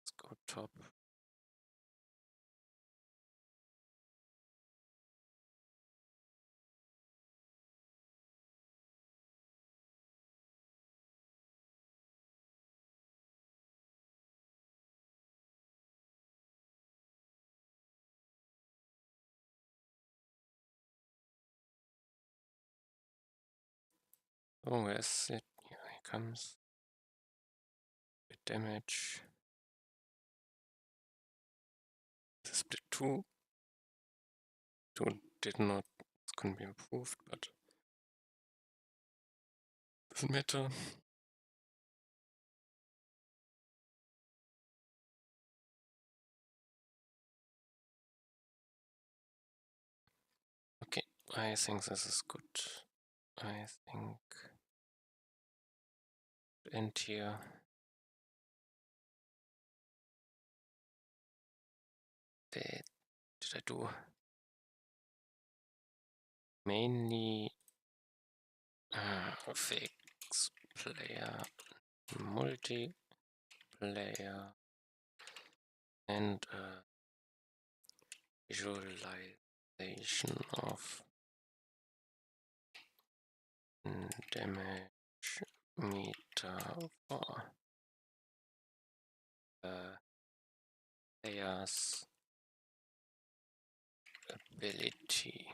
Let's go top. Oh, where's it? Here he comes. Bit damage. The split 2. 2 did not, it couldn't be improved, but doesn't matter. Okay, I think this is good. I think end here. Did I do mainly fix player, multiplayer, and visualization of damage meter for player's ability.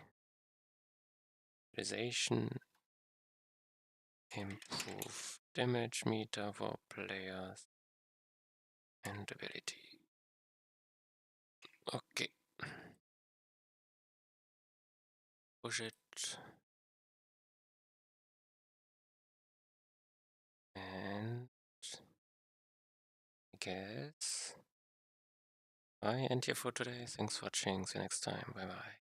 Visualization improve damage meter for players and ability. Okay. Push it. And I guess I end here for today. Thanks for watching. See you next time. Bye bye.